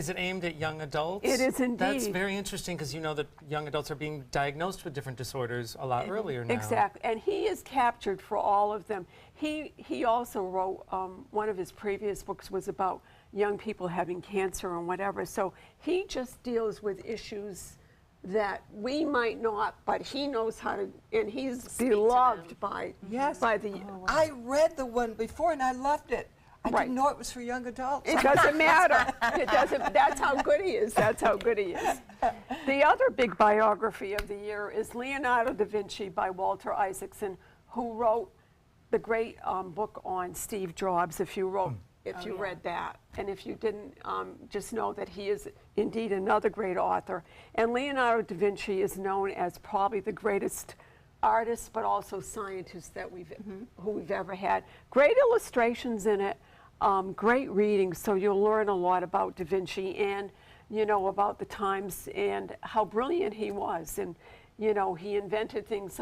it aimed at young adults? It is That's indeed. very interesting because you know that young adults are being diagnosed with different disorders a lot earlier now. Exactly, and he is captured for all of them. He also wrote, one of his previous books was about young people having cancer and whatever, so he just deals with issues that we might not, but he knows how to, and he's beloved by the... I read the one before and I loved it. I Right. didn't know it was for young adults. It doesn't matter. It doesn't. That's how good he is. That's how good he is. The other big biography of the year is Leonardo da Vinci by Walter Isaacson, who wrote the great book on Steve Jobs. If you read that, and if you didn't, just know that he is indeed another great author. And Leonardo da Vinci is known as probably the greatest artist, but also scientist that who we've ever had. Great illustrations in it. Great reading, so you'll learn a lot about Da Vinci and, about the times and how brilliant he was. And, he invented things.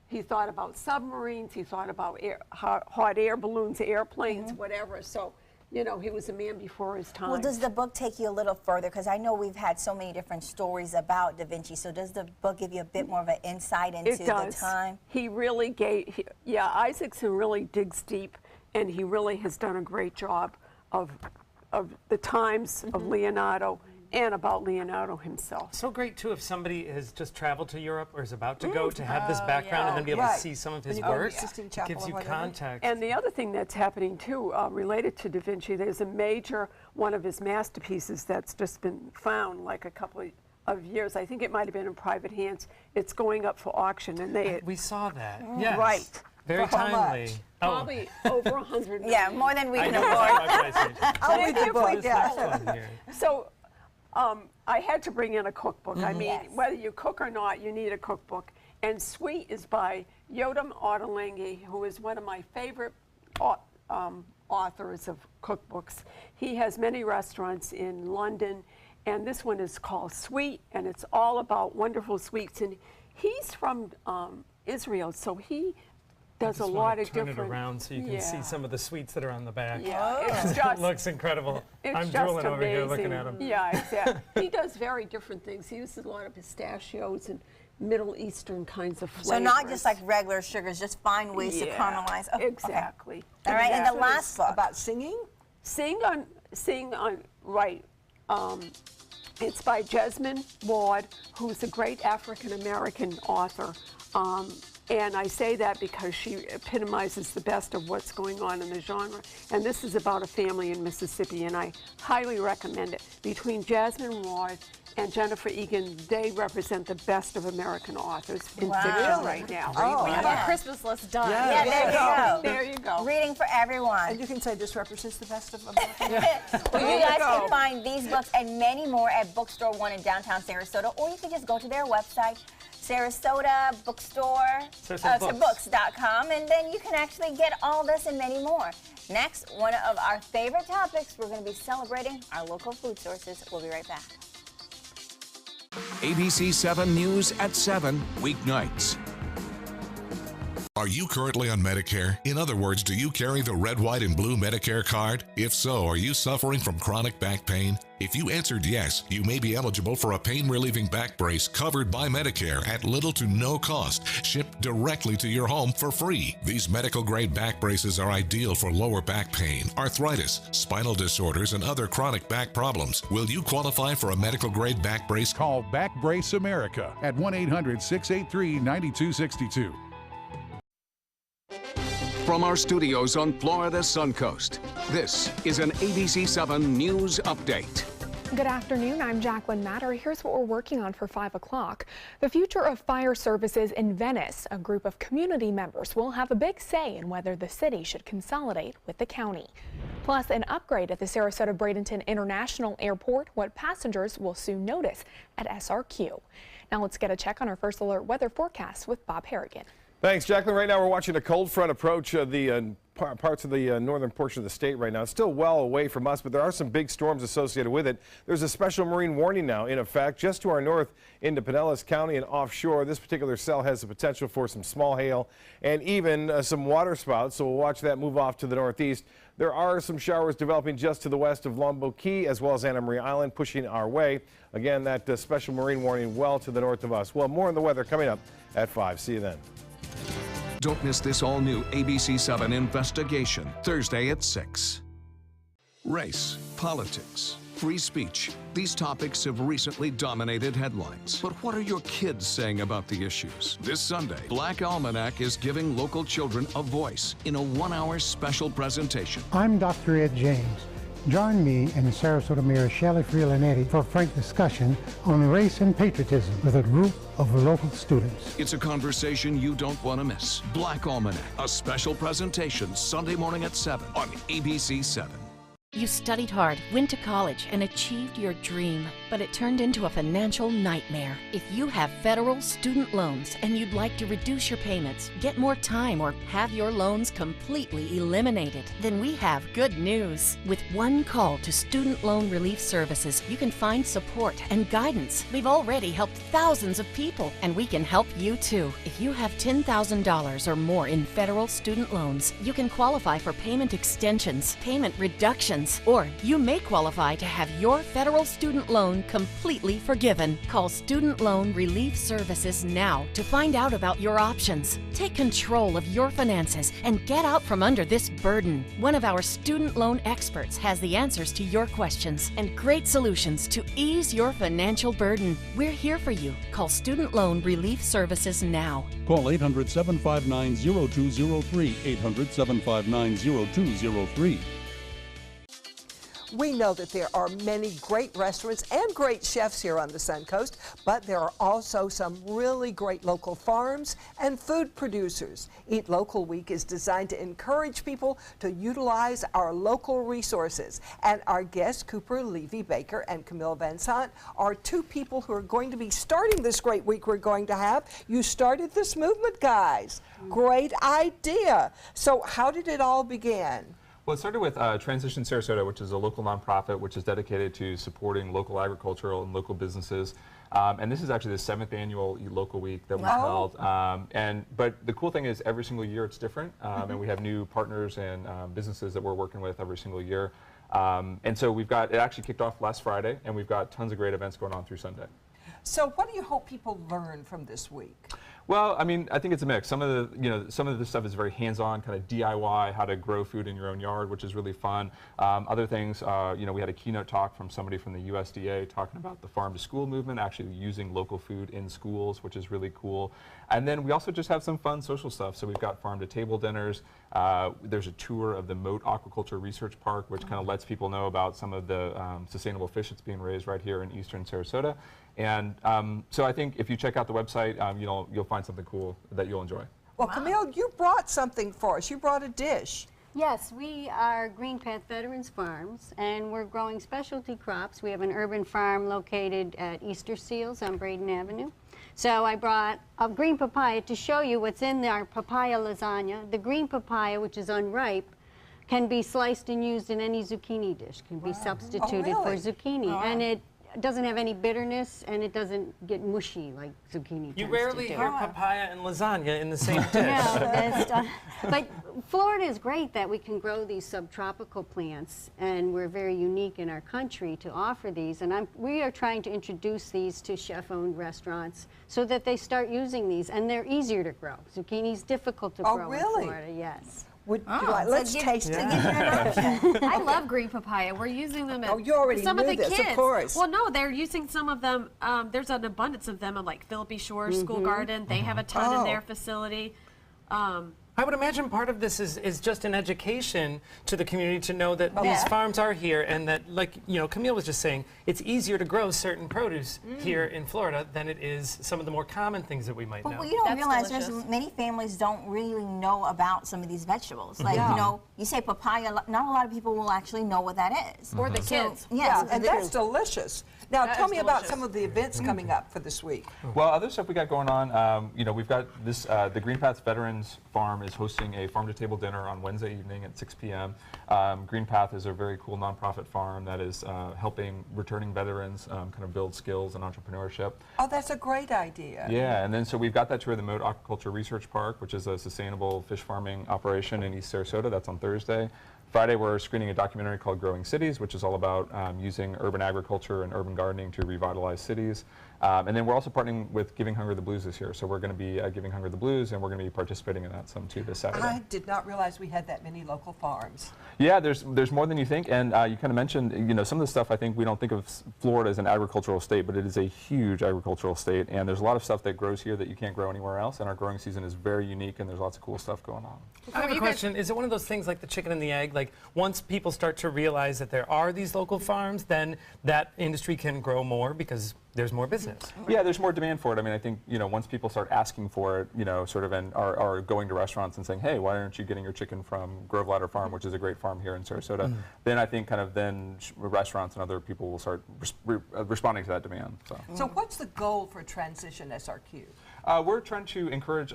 He thought about submarines. He thought about hot air balloons, airplanes, whatever. So, he was a man before his time. Well, does the book take you a little further? Because I know we've had so many different stories about Da Vinci. So does the book give you a bit more of an insight into the time? He really gave, Isaacson really digs deep, and he really has done a great job of the times of Leonardo and about Leonardo himself. So great, too, if somebody has just traveled to Europe or is about to go to have this background and then be able to see some of his work. It gives you context. And the other thing that's happening, too, related to Da Vinci, there's a major one of his masterpieces that's just been found like a couple of years. I think it might have been in private hands. It's going up for auction. And we saw that. Yes. Right. Very timely. Probably over 100 million. Yeah, more than we can afford. So I had to bring in a cookbook. I mean, whether you cook or not, you need a cookbook. And Sweet is by Yotam Ottolenghi, who is one of my favorite authors of cookbooks. He has many restaurants in London, and this one is called Sweet, and it's all about wonderful sweets. And he's from Israel, so he does a lot of different... Turn it around so you can see some of the sweets that are on the back. Yeah, it looks incredible. I'm drooling over here looking at them. Yeah, exactly. He does very different things. He uses a lot of pistachios and Middle Eastern kinds of flavors. So not just like regular sugars, just find ways to caramelize. Oh, exactly. Okay. All right, and the last book. About singing? Sing on, right. It's by Jesmyn Ward, who's a great African-American author. And I say that because she epitomizes the best of what's going on in the genre. And this is about a family in Mississippi, and I highly recommend it. Between Jesmyn Ward and Jennifer Egan, they represent the best of American authors in fiction right now. We have our Christmas list done. Yeah, there you go. There you go. Reading for everyone. And you can say this represents the best of American. Well, you guys can find these books and many more at Bookstore One in downtown Sarasota, or you can just go to their website, Sarasota Bookstore, books.com, and then you can actually get all this and many more. Next, one of our favorite topics, we're going to be celebrating our local food sources. We'll be right back. ABC 7 News at 7 weeknights. Are you currently on Medicare? In other words, do you carry the red, white, and blue Medicare card? If so, are you suffering from chronic back pain? If you answered yes, you may be eligible for a pain-relieving back brace covered by Medicare at little to no cost, shipped directly to your home for free. These medical-grade back braces are ideal for lower back pain, arthritis, spinal disorders, and other chronic back problems. Will you qualify for a medical-grade back brace? Call Back Brace America at 1-800-683-9262. From our studios on Florida's Suncoast, this is an ABC 7 News Update. Good afternoon, I'm Jacqueline Matter. Here's what we're working on for 5 o'clock. The future of fire services in Venice. A group of community members will have a big say in whether the city should consolidate with the county. Plus, an upgrade at the Sarasota Bradenton International Airport, what passengers will soon notice at SRQ. Now let's get a check on our first alert weather forecast with Bob Harrigan. Thanks, Jacqueline. Right now we're watching a cold front approach the parts of the northern portion of the state right now. It's still well away from us, but there are some big storms associated with it. There's a special marine warning now in effect just to our north into Pinellas County and offshore. This particular cell has the potential for some small hail and even some water spouts, so we'll watch that move off to the northeast. There are some showers developing just to the west of Lombo Key as well as Anna Maria Island pushing our way. Again, that special marine warning well to the north of us. Well, more on the weather coming up at 5. See you then. Don't miss this all-new ABC7 investigation, Thursday at 6. Race, politics, free speech. These topics have recently dominated headlines. But what are your kids saying about the issues? This Sunday, Black Almanac is giving local children a voice in a 1-hour special presentation. I'm Dr. Ed James. Join me and Sarasota Mayor Shelley Frielanetti for a frank discussion on race and patriotism with a group of local students. It's a conversation you don't want to miss. Black Almanac, a special presentation Sunday morning at 7 on ABC7. You studied hard, went to college, and achieved your dream, but it turned into a financial nightmare. If you have federal student loans and you'd like to reduce your payments, get more time, or have your loans completely eliminated, then we have good news. With one call to Student Loan Relief Services, you can find support and guidance. We've already helped thousands of people, and we can help you too. If you have $10,000 or more in federal student loans, you can qualify for payment extensions, payment reductions, or you may qualify to have your federal student loan completely forgiven. Call Student Loan Relief Services now to find out about your options. Take control of your finances and get out from under this burden. One of our student loan experts has the answers to your questions and great solutions to ease your financial burden. We're here for you. Call Student Loan Relief Services now. Call 800-759-0203, 800-759-0203. We know that there are many great restaurants and great chefs here on the Suncoast, but there are also some really great local farms and food producers. Eat Local Week is designed to encourage people to utilize our local resources. And our guests, Cooper Levy-Baker and Camille Van Sant, are two people who are going to be starting this great week we're going to have. You started this movement, guys. Great idea. So how did it all begin? Well, it started with Transition Sarasota, which is a local nonprofit which is dedicated to supporting local agricultural and local businesses. And this is actually the 7th annual Eat Local Week that we held. But the cool thing is every single year it's different. And we have new partners and businesses that we're working with every single year. And so it actually kicked off last Friday, and we've got tons of great events going on through Sunday. So what do you hope people learn from this week? Well, I mean, I think it's a mix. Some of the stuff is very hands-on, kind of DIY, how to grow food in your own yard, which is really fun. Other things, we had a keynote talk from somebody from the USDA talking about the farm-to-school movement, actually using local food in schools, which is really cool. And then we also just have some fun social stuff. So we've got farm-to-table dinners. There's a tour of the Moat Aquaculture Research Park, which kind of lets people know about some of the sustainable fish that's being raised right here in eastern Sarasota. And so I think if you check out the website, you'll find something cool that you'll enjoy. Well, Camille, you brought something for us. You brought a dish. Yes, we are Green Path Veterans Farms, and we're growing specialty crops. We have an urban farm located at Easter Seals on Braden Avenue. So I brought a green papaya to show you what's in our papaya lasagna. The green papaya, which is unripe, can be sliced and used in any zucchini dish, can be substituted for zucchini. And it doesn't have any bitterness, and it doesn't get mushy like zucchini. You rarely hear papaya and lasagna in the same dish. Yeah, but Florida is great that we can grow these subtropical plants, and we're very unique in our country to offer these. And we are trying to introduce these to chef-owned restaurants so that they start using these, and they're easier to grow. Zucchini's difficult to grow in Florida, yes. Let's taste it. I love green papaya. We're using them at you already some knew of the this, kids. Of course. Well, no, they're using some of them. There's an abundance of them at like Philippi Shores School Garden. They have a ton in their facility. I would imagine part of this is just an education to the community to know that these farms are here, and that, like Camille was just saying, it's easier to grow certain produce here in Florida than it is some of the more common things that we might know. Well, you don't realize there's many families don't really know about some of these vegetables. Like, you say papaya, not a lot of people will actually know what that is. Or the kids. Yes, and that's delicious. Now, tell me about some of the events coming up for this week. Well, other stuff we got going on, we've got this, the Green Path Veterans Farm Farm is hosting a farm-to-table dinner on Wednesday evening at 6 p.m. Green Path is a very cool nonprofit farm that is helping returning veterans kind of build skills and entrepreneurship. Oh, that's a great idea. Yeah, and then so we've got that tour of the Moat Aquaculture Research Park, which is a sustainable fish farming operation in East Sarasota. That's on Thursday. Friday, we're screening a documentary called Growing Cities, which is all about using urban agriculture and urban gardening to revitalize cities. And then we're also partnering with Giving Hunger the Blues this year. So we're going to be giving Hunger the Blues, and we're going to be participating in that some too this Saturday. I did not realize we had that many local farms. Yeah, there's more than you think, and you kind of mentioned, you know, some of the stuff. I think we don't think of Florida as an agricultural state, but it is a huge agricultural state, and there's a lot of stuff that grows here that you can't grow anywhere else, and our growing season is very unique, and there's lots of cool stuff going on. I have a question. Is it one of those things like the chicken and the egg? Like once people start to realize that there are these local farms, then that industry can grow more because there's more business. Yeah, there's more demand for it. I mean, I think, you know, once people start asking for it, you know, sort of, and are going to restaurants and saying, hey, why aren't you getting your chicken from Grove Ladder Farm, which is a great farm here in Sarasota, then I think kind of then restaurants and other people will start responding to that demand. So what's the goal for Transition SRQ? We're trying to encourage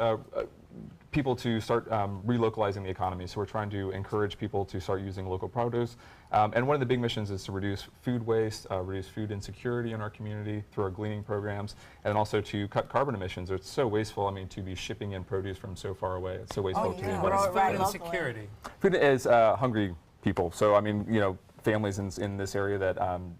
people to start relocalizing the economy. So we're trying to encourage people to start using local produce. And one of the big missions is to reduce food waste, reduce food insecurity in our community through our gleaning programs, and also to cut carbon emissions. It's so wasteful, I mean, to be shipping in produce from so far away. It's so wasteful to the environment. What is food insecurity? Food is hungry people. So, I mean, you know, families in this area that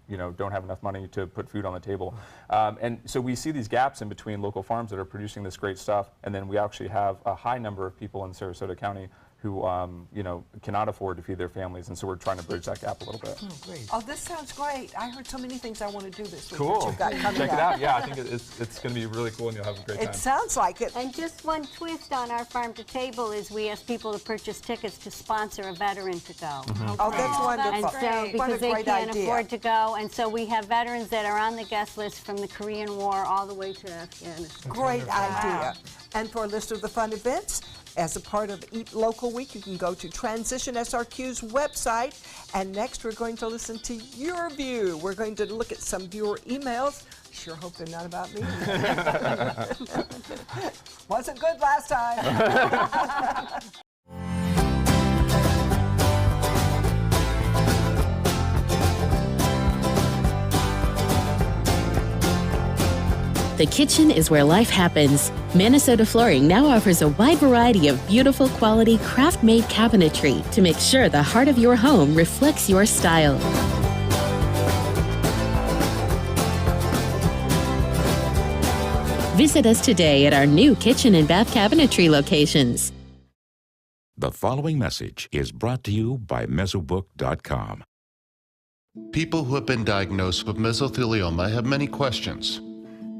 you know, don't have enough money to put food on the table. And so we see these gaps in between local farms that are producing this great stuff, and then we actually have a high number of people in Sarasota County who you know, cannot afford to feed their families, and so we're trying to bridge that gap a little bit. Oh, great. Oh, this sounds great. I heard so many things I want to do this week. Cool. That you've got coming Check up. it out. Yeah, I think it's going to be really cool, and you'll have a great time. It sounds like it. And just one twist on our Farm to Table is we ask people to purchase tickets to sponsor a veteran to go. Oh, that's wonderful. And so, What because a they great can't idea. afford to go, and so we have veterans that are on the guest list from the Korean War all the way to Afghanistan. Great idea. And for a list of the fun events, as a part of Eat Local Week, you can go to Transition SRQ's website. And next, we're going to listen to your view. We're going to look at some viewer emails. Sure hope they're not about me. Wasn't good last time. The kitchen is where life happens. Minnesota Flooring now offers a wide variety of beautiful quality craft-made cabinetry to make sure the heart of your home reflects your style. Visit us today at our new kitchen and bath cabinetry locations. The following message is brought to you by Mesobook.com. People who have been diagnosed with mesothelioma have many questions.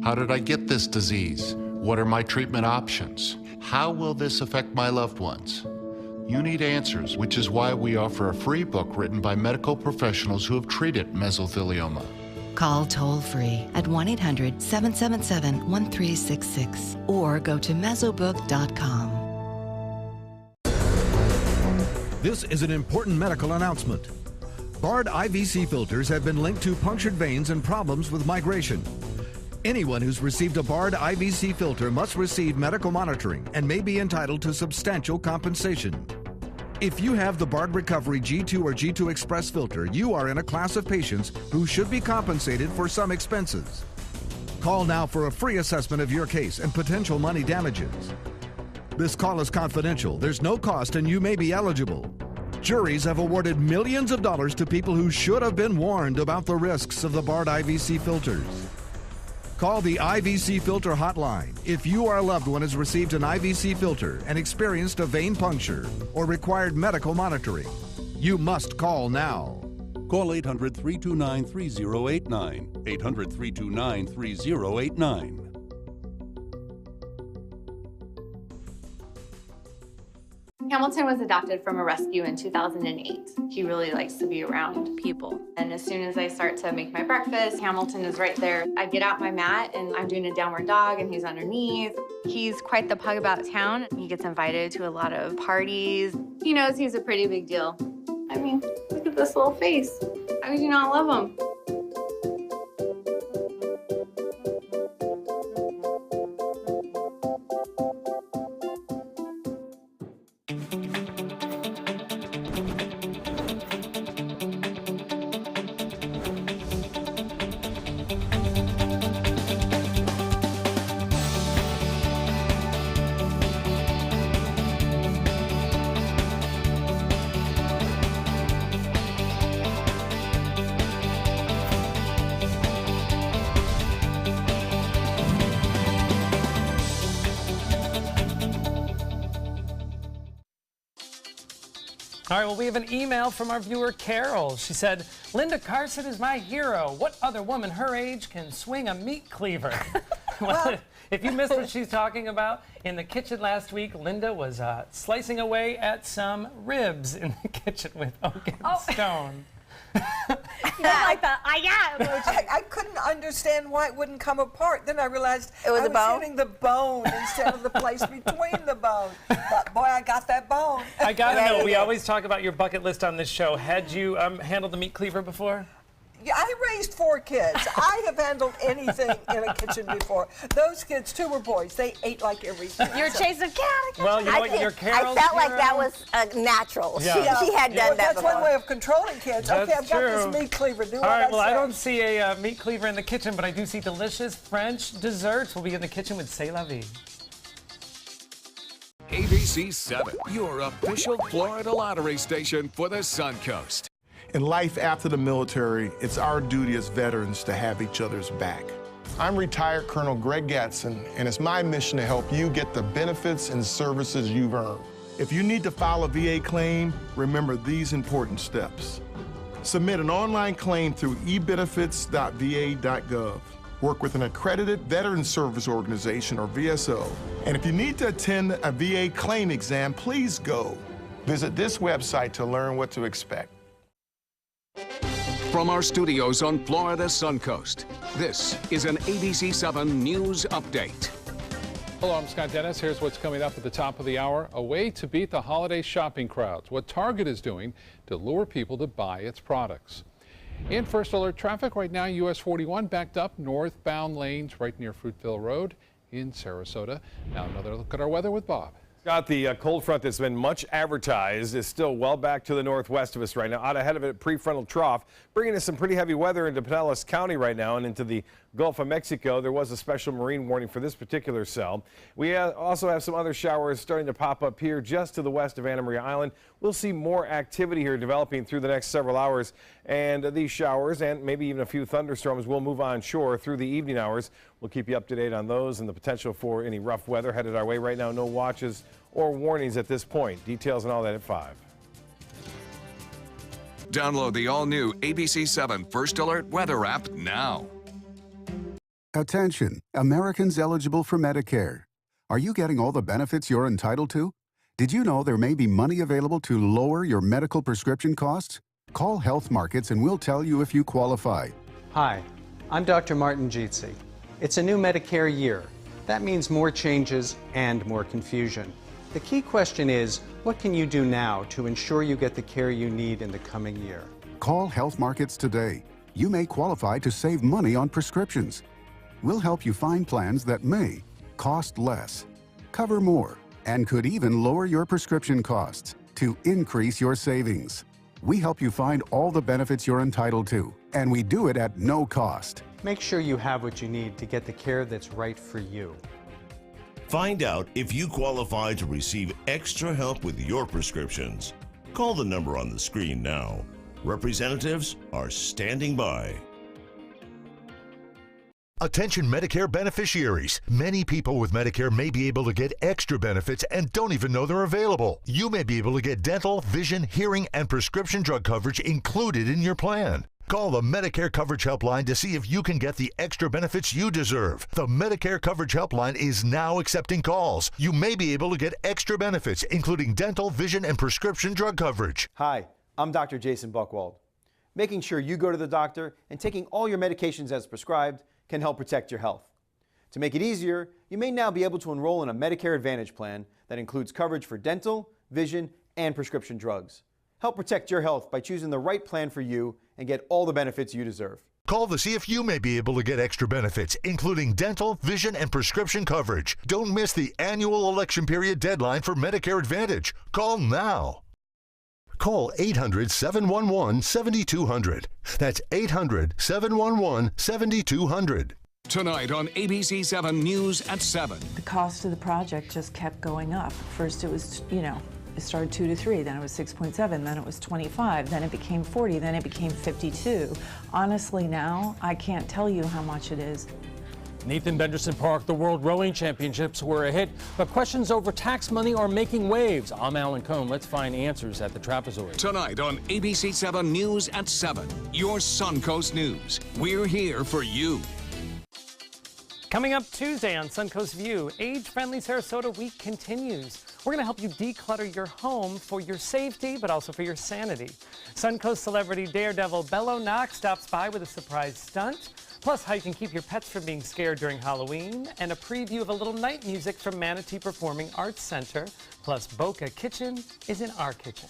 How did I get this disease? What are my treatment options? How will this affect my loved ones? You need answers, which is why we offer a free book written by medical professionals who have treated mesothelioma. Call toll-free at 1-800-777-1366 or go to mesobook.com. This is an important medical announcement. Bard IVC filters have been linked to punctured veins and problems with migration. Anyone who's received a Bard IVC filter must receive medical monitoring and may be entitled to substantial compensation. If you have the Bard Recovery G2 or G2 Express filter, you are in a class of patients who should be compensated for some expenses. Call now for a free assessment of your case and potential money damages. This call is confidential, there's no cost, and you may be eligible. Juries have awarded millions of dollars to people who should have been warned about the risks of the Bard IVC filters. Call the IVC Filter Hotline if you or a loved one has received an IVC filter and experienced a vein puncture or required medical monitoring. You must call now. Call 800-329-3089. 800-329-3089. Hamilton was adopted from a rescue in 2008. He really likes to be around people. And as soon as I start to make my breakfast, Hamilton is right there. I get out my mat and I'm doing a downward dog and he's underneath. He's quite the pug about town. He gets invited to a lot of parties. He knows he's a pretty big deal. I mean, look at this little face. How could you not love him? All right, well, we have an email from our viewer, Carol. She said, Linda Carson is my hero. What other woman her age can swing a meat cleaver? Well, if you missed what she's talking about, in the kitchen last week, Linda was slicing away at some ribs in the kitchen with oak and stone. You know, like the I couldn't understand why it wouldn't come apart. Then I realized it was I the bone? hitting the bone instead of the place between the bone. But boy, I got that bone. I gotta know, we always talk about your bucket list on this show. Had you handled the meat cleaver before? Yeah, I raised 4 kids. I have handled anything in a kitchen before. Those kids, 2 were boys. They ate like everything. You're chasing cat. Well, you know what? You're Carol's I felt like hero. that was natural. Yeah. She had done that That's before. one way of controlling kids. That's okay, I've got true. this meat cleaver. Do All what right, well, I I say. don't see a meat cleaver in the kitchen, but I do see delicious French desserts. We'll be in the kitchen with C'est La Vie. ABC 7, your official Florida lottery station for the Suncoast. In life after the military, it's our duty as veterans to have each other's back. I'm retired Colonel Greg Gatson, and it's my mission to help you get the benefits and services you've earned. If you need to file a VA claim, remember these important steps. Submit an online claim through ebenefits.va.gov. Work with an accredited Veterans Service Organization, or VSO. And if you need to attend a VA claim exam, please go. Visit this website to learn what to expect. From our studios on Florida's Suncoast, this is an ABC 7 News Update. Hello, I'm Scott Dennis. Here's what's coming up at the top of the hour. A way to beat the holiday shopping crowds. What Target is doing to lure people to buy its products. In First Alert traffic right now, US 41 backed up northbound lanes right near Fruitville Road in Sarasota. Now another look at our weather with Bob. Scott, the cold front that's been much advertised is still well back to the northwest of us right now. Out ahead of it, prefrontal trough, bringing us some pretty heavy weather into Pinellas County right now and into the Gulf of Mexico. There was a special marine warning for this particular cell. We also have some other showers starting to pop up here just to the west of Anna Maria Island. We'll see more activity here developing through the next several hours, and these showers and maybe even a few thunderstorms will move on shore through the evening hours. We'll keep you up to date on those and the potential for any rough weather headed our way right now. No watches or warnings at this point. Details and all that at 5. Download the all-new ABC 7 First Alert weather app now. Attention, Americans eligible for Medicare. Are you getting all the benefits you're entitled to? Did you know there may be money available to lower your medical prescription costs? Call Health Markets and we'll tell you if you qualify. Hi, I'm Dr. Martin Jeetsi. It's a new Medicare year. That means more changes and more confusion. The key question is, what can you do now to ensure you get the care you need in the coming year? Call Health Markets today. You may qualify to save money on prescriptions. We'll help you find plans that may cost less, cover more, and could even lower your prescription costs to increase your savings. We help you find all the benefits you're entitled to, and we do it at no cost. Make sure you have what you need to get the care that's right for you. Find out if you qualify to receive extra help with your prescriptions. Call the number on the screen now. Representatives are standing by. Attention Medicare beneficiaries. Many people with Medicare may be able to get extra benefits and don't even know they're available. You may be able to get dental, vision, hearing, and prescription drug coverage included in your plan. Call the Medicare Coverage Helpline to see if you can get the extra benefits you deserve. The Medicare Coverage Helpline is now accepting calls. You may be able to get extra benefits, including dental, vision, and prescription drug coverage. Hi, I'm Dr. Jason Buchwald. Making sure you go to the doctor and taking all your medications as prescribed can help protect your health. To make it easier, you may now be able to enroll in a Medicare Advantage plan that includes coverage for dental, vision, and prescription drugs. Help protect your health by choosing the right plan for you and get all the benefits you deserve. Call to see if you may be able to get extra benefits, including dental, vision, and prescription coverage. Don't miss the annual election period deadline for Medicare Advantage. Call now. Call 800-711-7200. That's 800-711-7200. Tonight on ABC 7 News at 7. The cost of the project just kept going up. First it was, it started 2 to 3, then it was 6.7, then it was 25, then it became 40, then it became 52. Honestly now, I can't tell you how much it is. Nathan Benderson Park, the World Rowing Championships were a hit, but questions over tax money are making waves. I'm Alan Cohn. Let's find answers at the Trapezoid. Tonight on ABC 7 News at 7, your Suncoast News. We're here for you. Coming up Tuesday on Suncoast View, Age-Friendly Sarasota Week continues. We're going to help you declutter your home for your safety, but also for your sanity. Suncoast celebrity daredevil Bello Knox stops by with a surprise stunt, plus how you can keep your pets from being scared during Halloween, and a preview of a little night music from Manatee Performing Arts Center, plus Boca Kitchen is in our kitchen.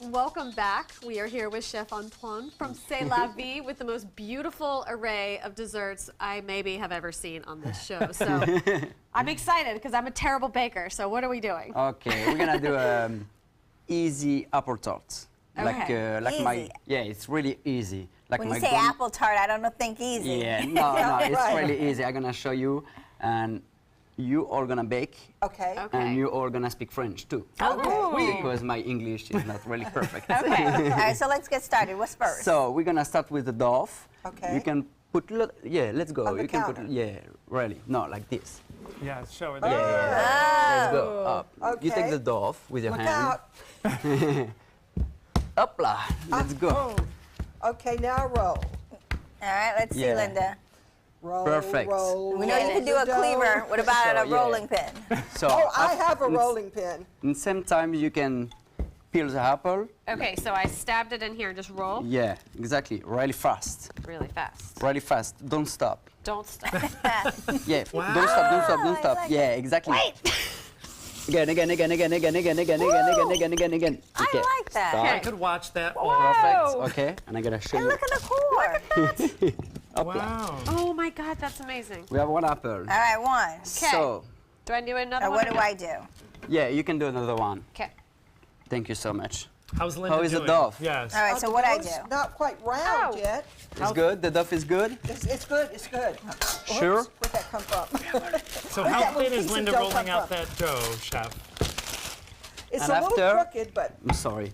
Welcome back. We are here with Chef Antoine from C'est La Vie with the most beautiful array of desserts I maybe have ever seen on this show. So I'm excited because I'm a terrible baker. So what are we doing? Okay, we're gonna do easy apple tart. Okay. Like my it's really easy. Like when my you say apple tart, I don't think easy. Yeah, no, it's really easy. I'm gonna show you, and you are gonna bake. Okay. And you are gonna speak French too. Okay. Because my English is not really perfect. Okay. All right, so let's get started. What's first? So we're gonna start with the dough. Okay. You can put let's go. On the You can counter. put really no like this. Yeah, show it. Let's go up. You Okay. take the dough with your Look hand. out. Upla. Let's go. Okay, now roll. All right, let's see, Yeah. Linda. Roll, Perfect. roll. We know you can do a cleaver. What about So, a rolling pin? So Oh, I have a rolling pin. And sometimes you can peel the apple. Okay, so I stabbed it in here and just roll Yeah, exactly. Really fast. really fast. Really fast. Don't stop. Don't stop. Yeah. Wow. Don't stop. Don't stop. Don't I stop. like Yeah, it. exactly. Wait. Again. Okay. I like that. Stop. I could watch that all. Perfect. Okay. And I'm gonna show And you. look at the core. Wow. Oh my God, that's amazing. We have one apple. All right, one. So, Do I do another Now, one? what do I do? yeah, you can do another one. Okay. Thank you so much. How's Linda How is the doing? dough? Yes. All right, so what I do? Not quite round yet. It's good? The dough is good? It's good. It's good. Sure? Oops, where'd that come from? So Where'd how that little thin is piece of Linda dough rolling come out from? that dough, Chef? It's And a little after- crooked, but I'm sorry.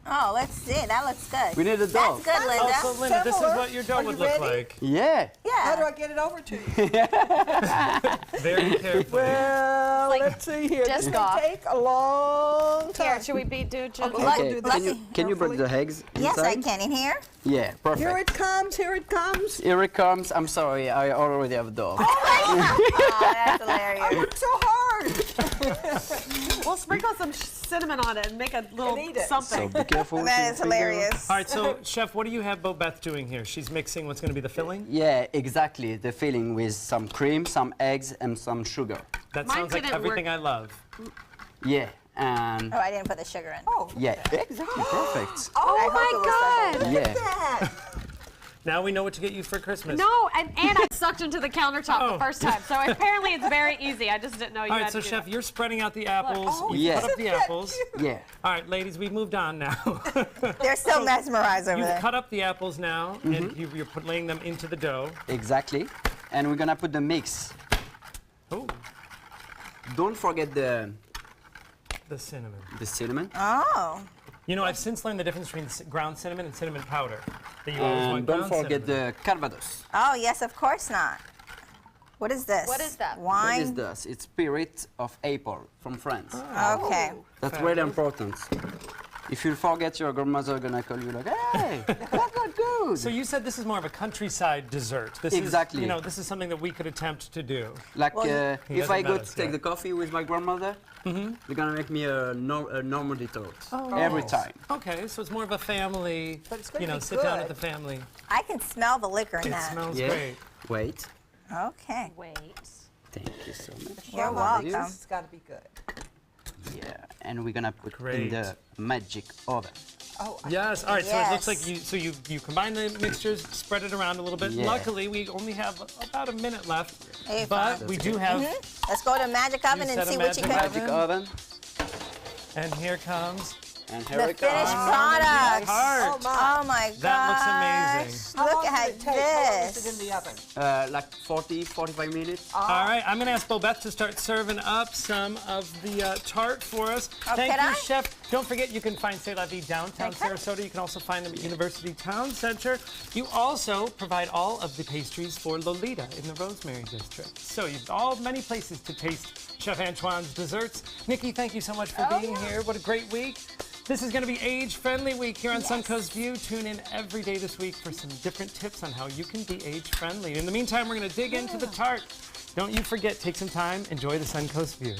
Oh, let's see. That looks good. We need a dough. That's good, Linda. Oh, so Linda, this is Similar. what your dough Are would you look ready? like. Yeah. how do Yeah. I get it over to you? Very carefully. Well, Like let's see here. This disc may off. take a long time. Here, should we do gently? Okay. Lucky. Can you break the eggs Yes, I inside? can. In here? Yeah, perfect. Here it comes. Here it comes. Here it comes. I'm sorry, I already have dough. Oh, that's hilarious. I worked so hard. We'll sprinkle some cinnamon on it and make a little eat it. So something. be careful. with That your is finger. hilarious. All right, so Chef, what do you have Bobeth doing here? She's mixing what's going to be the filling? Yeah, exactly. The filling with some cream, some eggs, and some sugar. That Mine sounds like didn't everything work. I love. Yeah, and Oh, I didn't put the sugar in. Oh, yeah, exactly, perfect. Oh my God. Yeah. that. Now we know what to get you for Christmas. No, and I sucked into the countertop the first time. So apparently it's very easy. I just didn't know you All had right, so to do Chef, that. you're spreading out the apples. Oh, You yeah. cut up the apples. Yeah. All right, ladies, we've moved on now. They're still mesmerized over You've there. cut up the apples now, and you're laying them into the dough. Exactly. And we're gonna put the mix. Oh, Don't forget the cinnamon. cinnamon. Oh. You know, I've since learned the difference between ground cinnamon and cinnamon powder. That you always And want don't ground forget cinnamon. the Calvados. Oh, yes, of course not. What is this? What is that? What is Wine? this? It's spirit of apple from France. Okay. That's really important. If you forget, your grandmother gonna call you like, hey, that's not good. So you said this is more of a countryside dessert. This Exactly. Is, you know, this is something that we could attempt to do. Like He if I hasn't go met to us take yet. the coffee with my grandmother, they're gonna make me a Normandy toast every time. Okay, so it's more of a family, But it's gonna you know, be sit down good. with the family. I can smell the liquor in It that. smells Yeah. great. Wait. Okay. Wait. Thank you so much. You're Well, welcome. It's got to be good. Yeah, and we're gonna put in Great. the magic oven. Oh, Yes. All right. So it looks Yes. like you combine the mixtures, spread it around a little bit. Yeah. Luckily, we only have about a minute left, Hey, but fine. we do have. Let's go to magic oven set and a see what you magic can. Magic oven. And here comes. And here The it finished comes. product. Heart. Oh, my. Oh my gosh. That looks amazing. Look at how like How long is this. it in the oven? Like 40, 45 minutes. All right, I'm going to ask Bobette to start serving up some of the tart for us. Thank can you, I? Chef. Don't forget, you can find C'est La Vie downtown Sarasota. You can also find them at University Town Center. You also provide all of the pastries for Lolita in the Rosemary District. So you've many places to taste Chef Antoine's desserts. Nikki, thank you so much for being here. What a great week. This is going to be Age-Friendly Week here on Suncoast View. Tune in every day this week for some different tips on how you can be age-friendly. In the meantime, we're going to dig into the tart. Don't you forget, take some time, enjoy the Suncoast View.